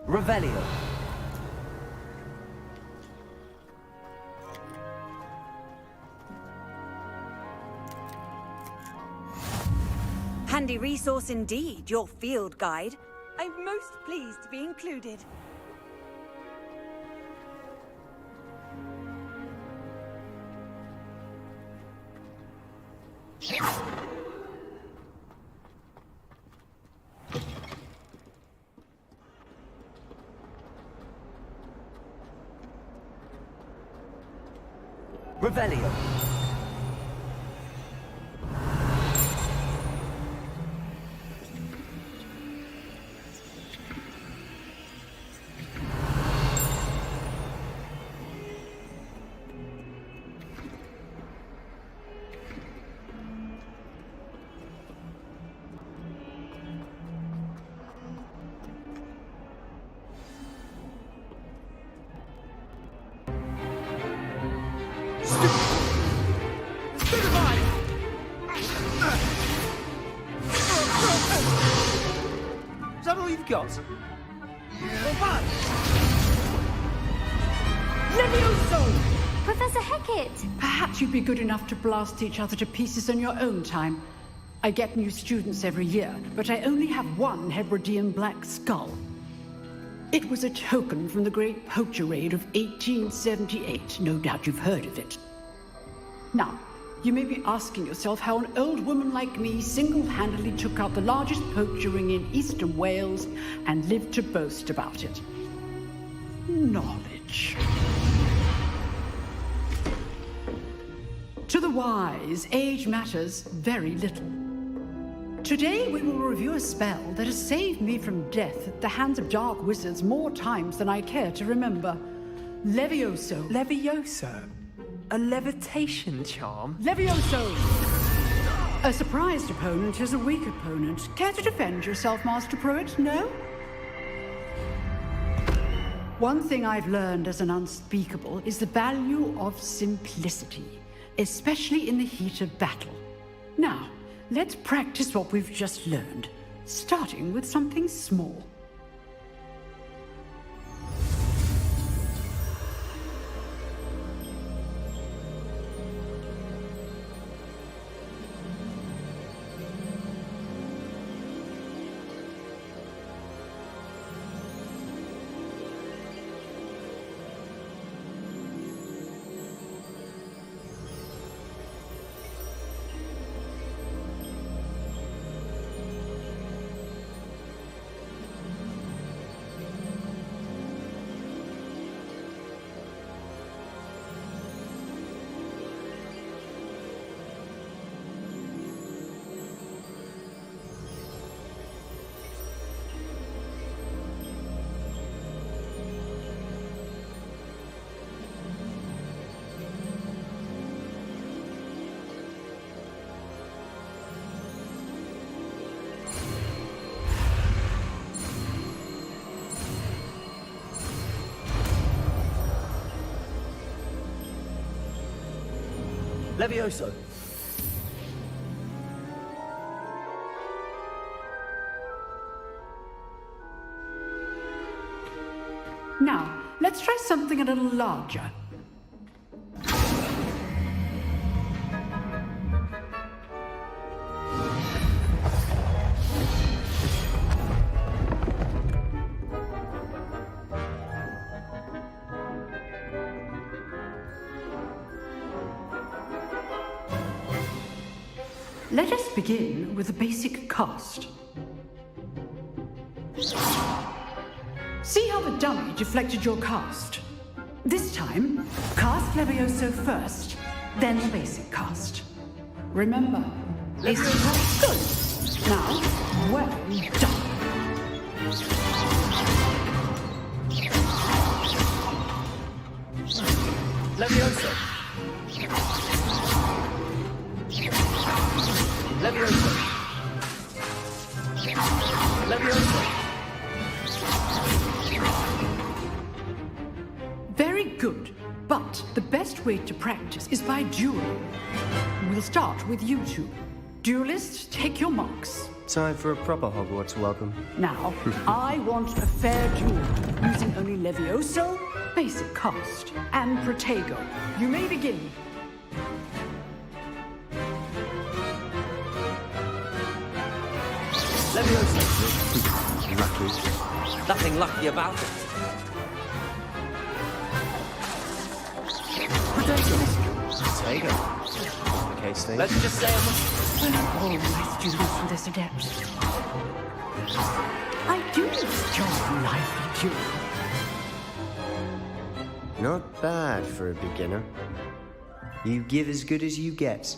Revelio. Handy resource indeed, your field guide. I'm most pleased to be included. Revelio. Is that all you've got? Levioso! Professor Hecat! Perhaps you'd be good enough to blast each other to pieces in your own time. I get new students every year, but I only have one Hebridean black skull. It was a token from the Great Poacher Raid of 1878. No doubt you've heard of it. Now, you may be asking yourself how an old woman like me single-handedly took out the largest poacher ring in eastern Wales and lived to boast about it. Knowledge. To the wise, age matters very little. Today we will review a spell that has saved me from death at the hands of dark wizards more times than I care to remember. Levioso. Levioso? A levitation charm? Levioso! A surprised opponent is a weak opponent. Care to defend yourself, Master Pruitt? No? One thing I've learned as an unspeakable is the value of simplicity, especially in the heat of battle. Now, let's practice what we've just learned, starting with something small. Levioso. Now, let's try something a little larger. Let us begin with a basic cast. See how the dummy deflected your cast? This time, cast Levioso first, then the basic cast. Remember, basic cast good. Now, well done. Levioso. Levioso. Levioso. Very good, but the best way to practice is by dueling. We'll start with you two. Duelists, take your marks. Time for a proper Hogwarts welcome. Now, I want a fair duel, using only Levioso, basic cast, and Protego. You may begin. Levioso. Lucky. Nothing lucky about it. Protego. Okay, Steve. Let's just say All my students for this adept. I do enjoy lively duel. Not bad for a beginner. You give as good as you get.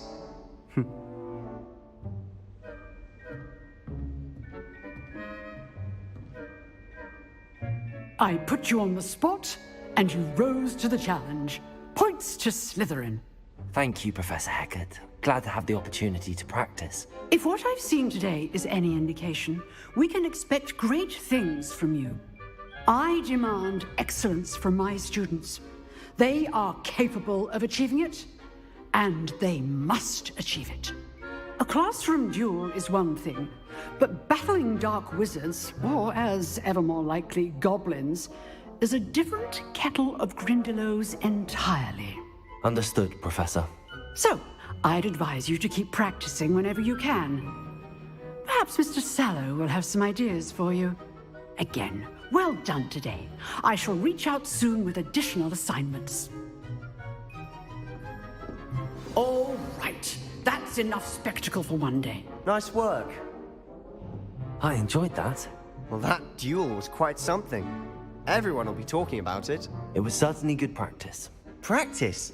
I put you on the spot, and you rose to the challenge. Points to Slytherin. Thank you, Professor Hecat. Glad to have the opportunity to practice. If what I've seen today is any indication, we can expect great things from you. I demand excellence from my students. They are capable of achieving it, and they must achieve it. A classroom duel is one thing, but battling dark wizards, or as ever more likely, goblins, is a different kettle of Grindylows entirely. Understood, Professor. So, I'd advise you to keep practicing whenever you can. Perhaps Mr. Sallow will have some ideas for you. Again, well done today. I shall reach out soon with additional assignments. All right. That's enough spectacle for one day. Nice work. I enjoyed that. Well, that duel was quite something. Everyone will be talking about it. It was certainly good practice. Practice?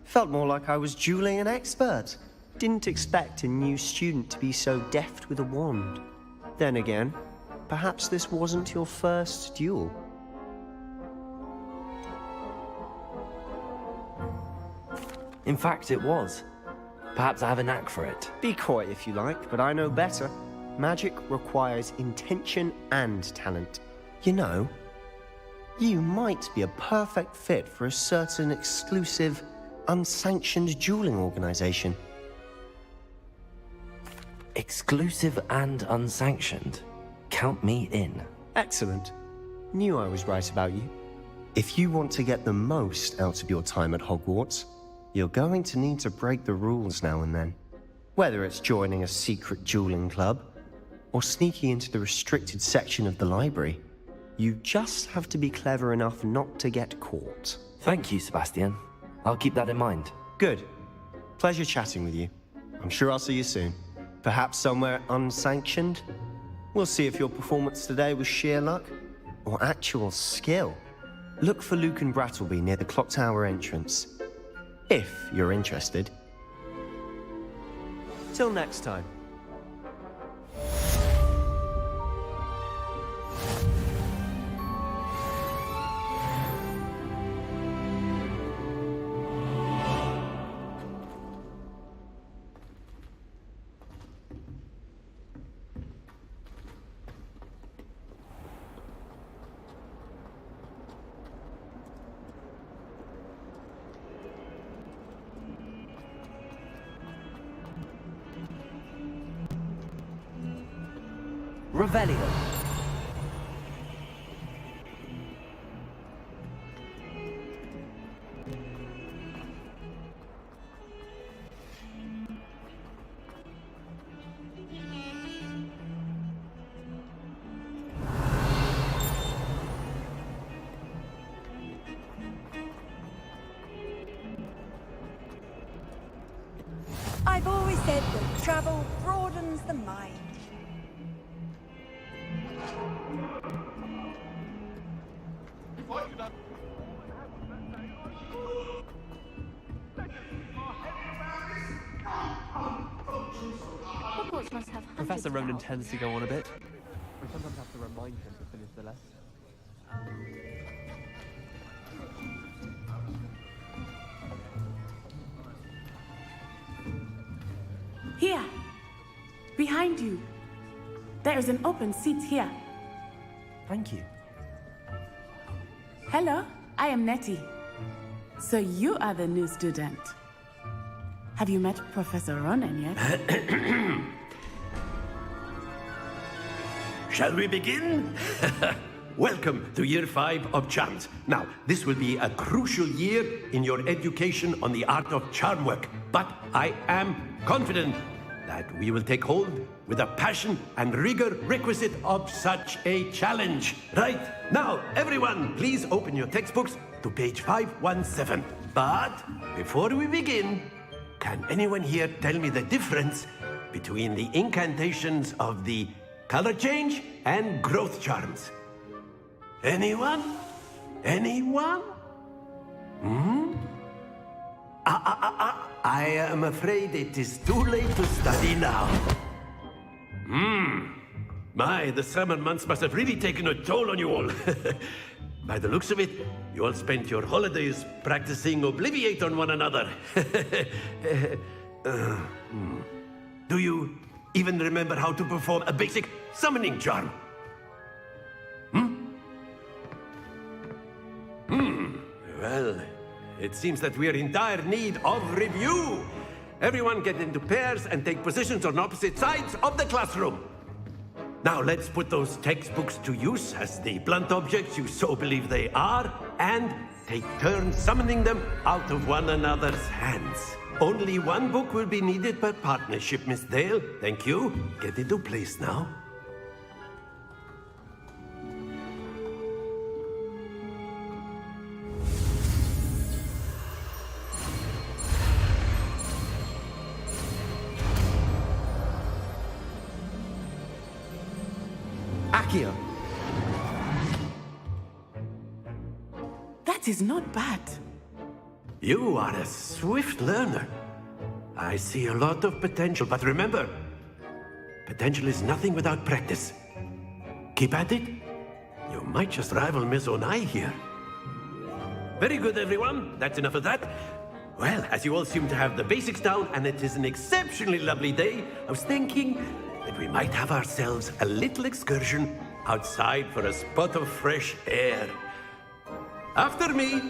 Felt more like I was dueling an expert. Didn't expect a new student to be so deft with a wand. Then again, perhaps this wasn't your first duel. In fact, it was. Perhaps I have a knack for it. Be coy if you like, but I know better. Magic requires intention and talent. You know, you might be a perfect fit for a certain exclusive, unsanctioned dueling organization. Exclusive and unsanctioned. Count me in. Excellent. Knew I was right about you. If you want to get the most out of your time at Hogwarts, you're going to need to break the rules now and then. Whether it's joining a secret dueling club, or sneaking into the restricted section of the library, you just have to be clever enough not to get caught. Thank you, Sebastian. I'll keep that in mind. Good. Pleasure chatting with you. I'm sure I'll see you soon. Perhaps somewhere unsanctioned? We'll see if your performance today was sheer luck or actual skill. Look for Luke and Brattleby near the Clock Tower entrance. If you're interested. Till next time. Revelio. I've always said that travel broadens the mind. Professor Ronan tends to go on a bit. We sometimes have to remind him to finish the lesson. Here! Behind you! There is an open seat here. Thank you. Hello, I am Nettie. So you are the new student. Have you met Professor Ronan yet? Shall we begin? Welcome to Year 5 of Charms. Now, this will be a crucial year in your education on the art of charm work, but I am confident that we will take hold with the passion and rigor requisite of such a challenge. Right, now, everyone, please open your textbooks to page 517. But before we begin, can anyone here tell me the difference between the incantations of the color change and growth charms? Anyone? Anyone? I am afraid it is too late to study now. My, the summer months must have really taken a toll on you all. By the looks of it, you all spent your holidays practicing Obliviate on one another. Do you even remember how to perform a basic summoning charm? Well, it seems that we are in dire need of review. Everyone get into pairs and take positions on opposite sides of the classroom. Now let's put those textbooks to use as the blunt objects you so believe they are, and take turns summoning them out of one another's hands. Only one book will be needed per partnership, Miss Dale. Thank you. Get into place now. Accio. That is not bad. You are a swift learner. I see a lot of potential, but remember, potential is nothing without practice. Keep at it. You might just rival Miss Onai here. Very good, everyone. That's enough of that. Well, as you all seem to have the basics down, and it is an exceptionally lovely day, I was thinking that we might have ourselves a little excursion outside for a spot of fresh air. After me.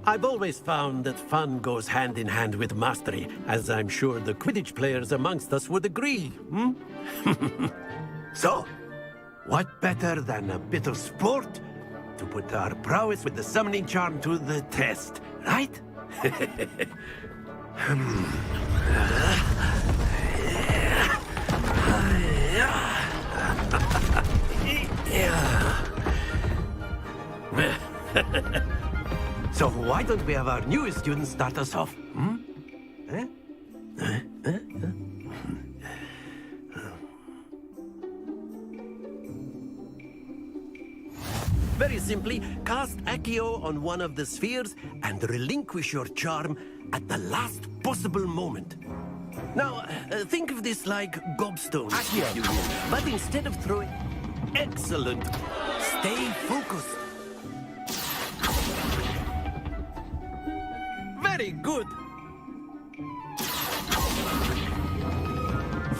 I've always found that fun goes hand in hand with mastery, as I'm sure the Quidditch players amongst us would agree, So, what better than a bit of sport to put our prowess with the summoning charm to the test, right? So why don't we have our newest student start us off? Very simply, cast Accio on one of the spheres and relinquish your charm at the last possible moment. Now, think of this like gobstones, Accio, but instead of throwing... Excellent! Stay focused. Very good.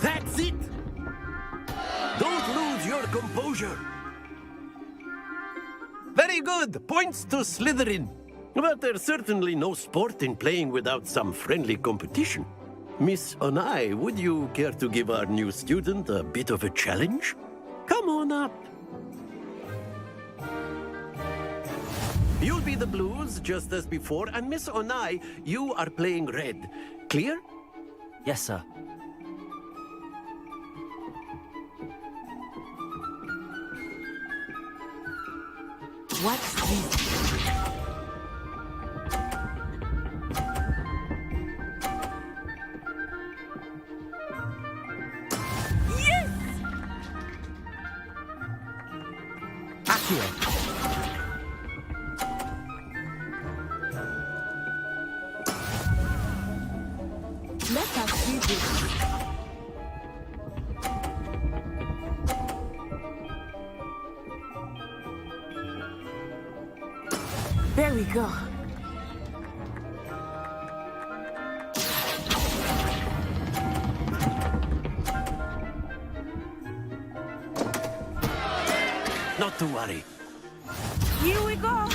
That's it. Don't lose your composure. Very good. Points to Slytherin. But there's certainly no sport in playing without some friendly competition. Miss Onai, would you care to give our new student a bit of a challenge? Come on up. You'll be the blues, just as before, and Miss Onai, you are playing red. Clear? Yes, sir. What's this? Yes! Accio. Let us see this. There we go. Not to worry. Here we go.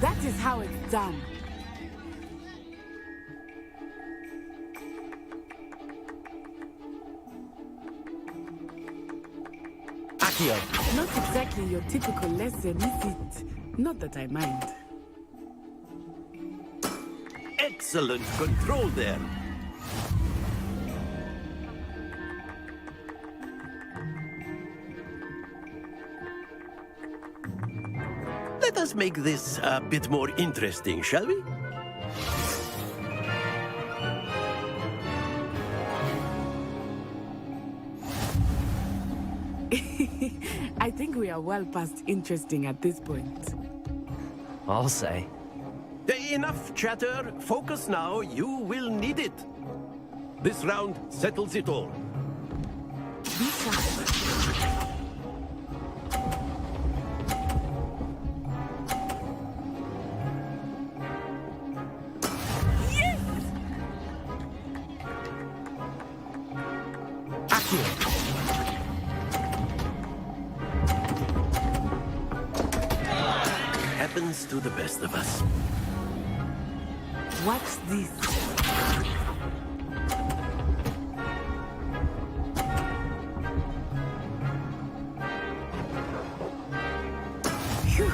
That is how it's done. Accio. Not exactly your typical lesson, is it? Not that I mind. Excellent control there. Let us make this a bit more interesting, shall we? I think we are well past interesting at this point. I'll say. Enough chatter. Focus now. You will need it. This round settles it all. Be sharp. Accio. happens to the best of us. What's this? Phew.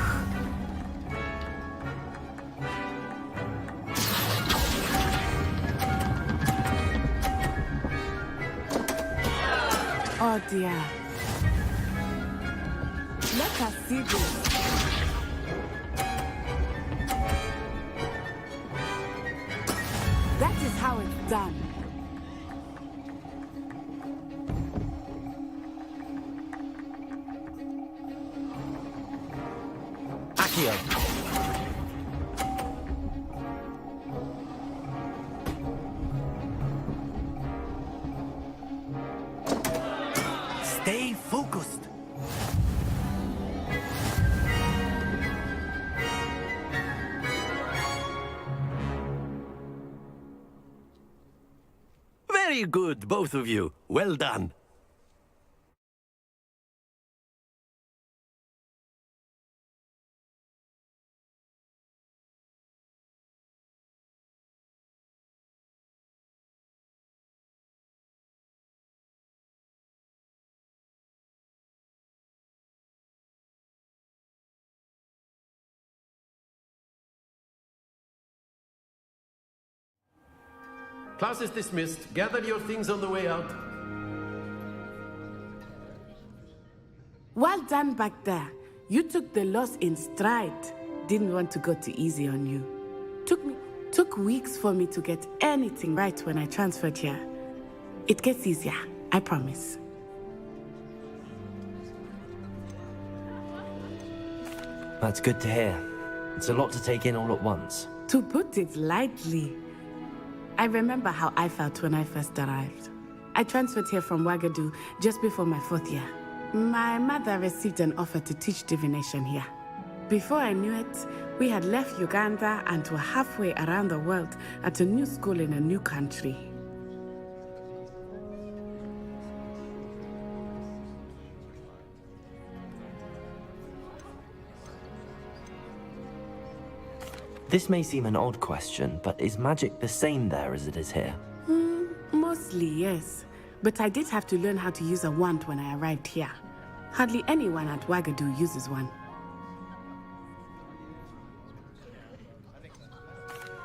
Oh dear. Let us see this. That is how it's done. Accio. Stay focused. Very good, both of you. Well done. Class is dismissed. Gather your things on the way out. Well done back there. You took the loss in stride. Didn't want to go too easy on you. Took weeks for me to get anything right when I transferred here. It gets easier, I promise. That's good to hear. It's a lot to take in all at once. To put it lightly, I remember how I felt when I first arrived. I transferred here from Wagadu just before my 4th year. My mother received an offer to teach divination here. Before I knew it, we had left Uganda and were halfway around the world at a new school in a new country. This may seem an odd question, but is magic the same there as it is here? Mostly, yes. But I did have to learn how to use a wand when I arrived here. Hardly anyone at Wagadu uses one.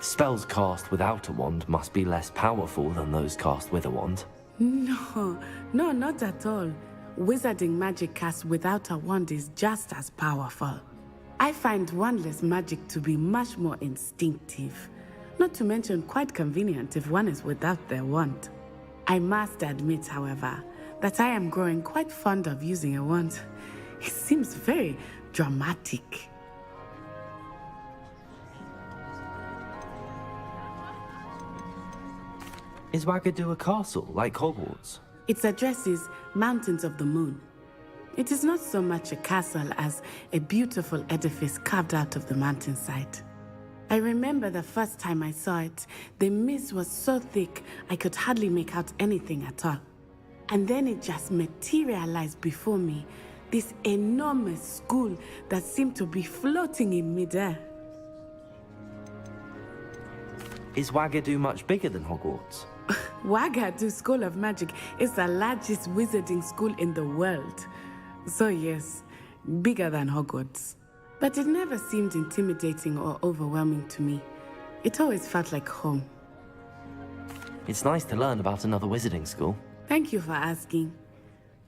Spells cast without a wand must be less powerful than those cast with a wand. No, not at all. Wizarding magic cast without a wand is just as powerful. I find wandless magic to be much more instinctive. Not to mention quite convenient if one is without their wand. I must admit, however, that I am growing quite fond of using a wand. It seems very dramatic. Is Wagadu a castle, like Hogwarts? Its address is Mountains of the Moon. It is not so much a castle as a beautiful edifice carved out of the mountainside. I remember the first time I saw it, the mist was so thick I could hardly make out anything at all. And then it just materialized before me, this enormous school that seemed to be floating in midair. Is Wagadu much bigger than Hogwarts? Wagadu School of Magic is the largest wizarding school in the world. So yes, bigger than Hogwarts. But it never seemed intimidating or overwhelming to me. It always felt like home. It's nice to learn about another wizarding school. Thank you for asking.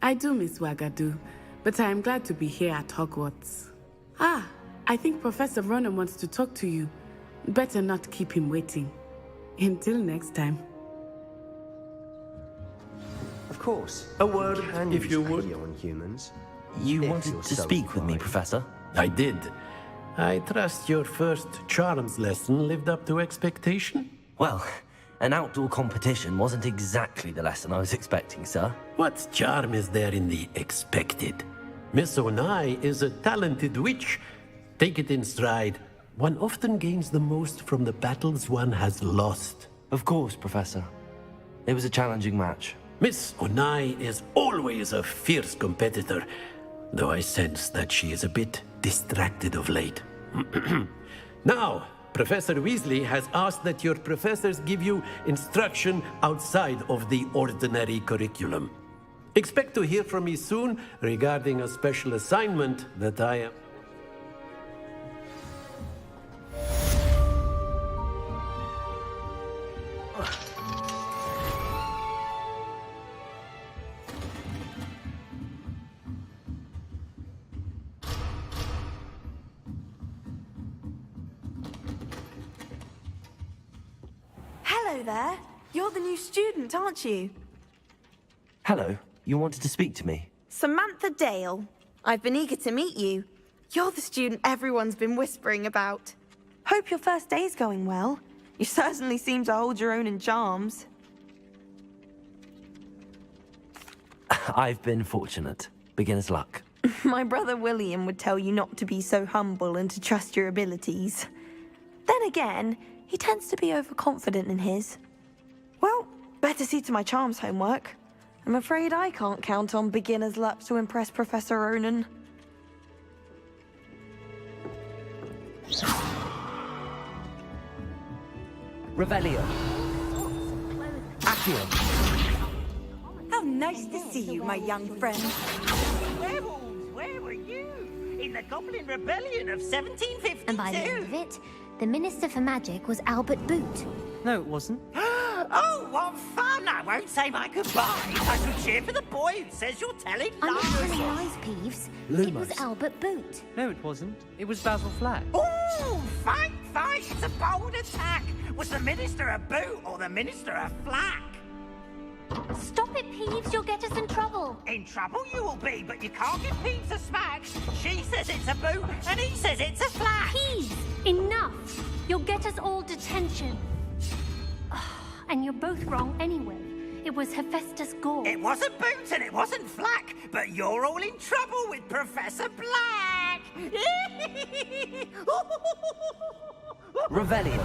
I do miss Wagadu, but I am glad to be here at Hogwarts. Ah, I think Professor Ronen wants to talk to you. Better not keep him waiting. Until next time. Of course. A word, if you would. On humans. You If wanted you're to so speak with me, inclined. Professor? I did. I trust your first charms lesson lived up to expectation? Well, an outdoor competition wasn't exactly the lesson I was expecting, sir. What charm is there in the expected? Miss Onai is a talented witch. Take it in stride. One often gains the most from the battles one has lost. Of course, Professor. It was a challenging match. Miss Onai is always a fierce competitor, though I sense that she is a bit distracted of late. Now, Professor Weasley has asked that your professors give you instruction outside of the ordinary curriculum. Expect to hear from me soon regarding a special assignment that I am... Hello there. You're the new student, aren't you? Hello, you wanted to speak to me? Samantha Dale. I've been eager to meet you. You're the student everyone's been whispering about. Hope your first day's going well. You certainly seem to hold your own in charms. I've been fortunate. Beginner's luck. My brother William would tell you not to be so humble and to trust your abilities. Then again, he tends to be overconfident in his. Well, better see to my charms homework. I'm afraid I can't count on beginner's luck to impress Professor Ronen. Revelio. Accio. How nice to see you, my young friend. Werewolves, where were you? In the Goblin Rebellion of 1752? And by the end of it, the Minister for Magic was Albert Boot. No, it wasn't. Oh, what fun! I won't say my goodbyes. I shall cheer for the boy who says you're telling I'm lies. not telling lies, Peeves. It was Albert Boot. No, it wasn't. It was Basil Flack. Ooh, fight! It's a bold attack. Was the Minister a boot or the Minister a flack? Stop it, Peeves. You'll get us in trouble. In trouble you will be, but you can't give Peeves a smack. She says it's a boot, and he says it's a flack. Peeves, enough. You'll get us all detention. And you're both wrong anyway. It was Hephaestus Gore. It wasn't boot and it wasn't flack, but you're all in trouble with Professor Black. Revelio.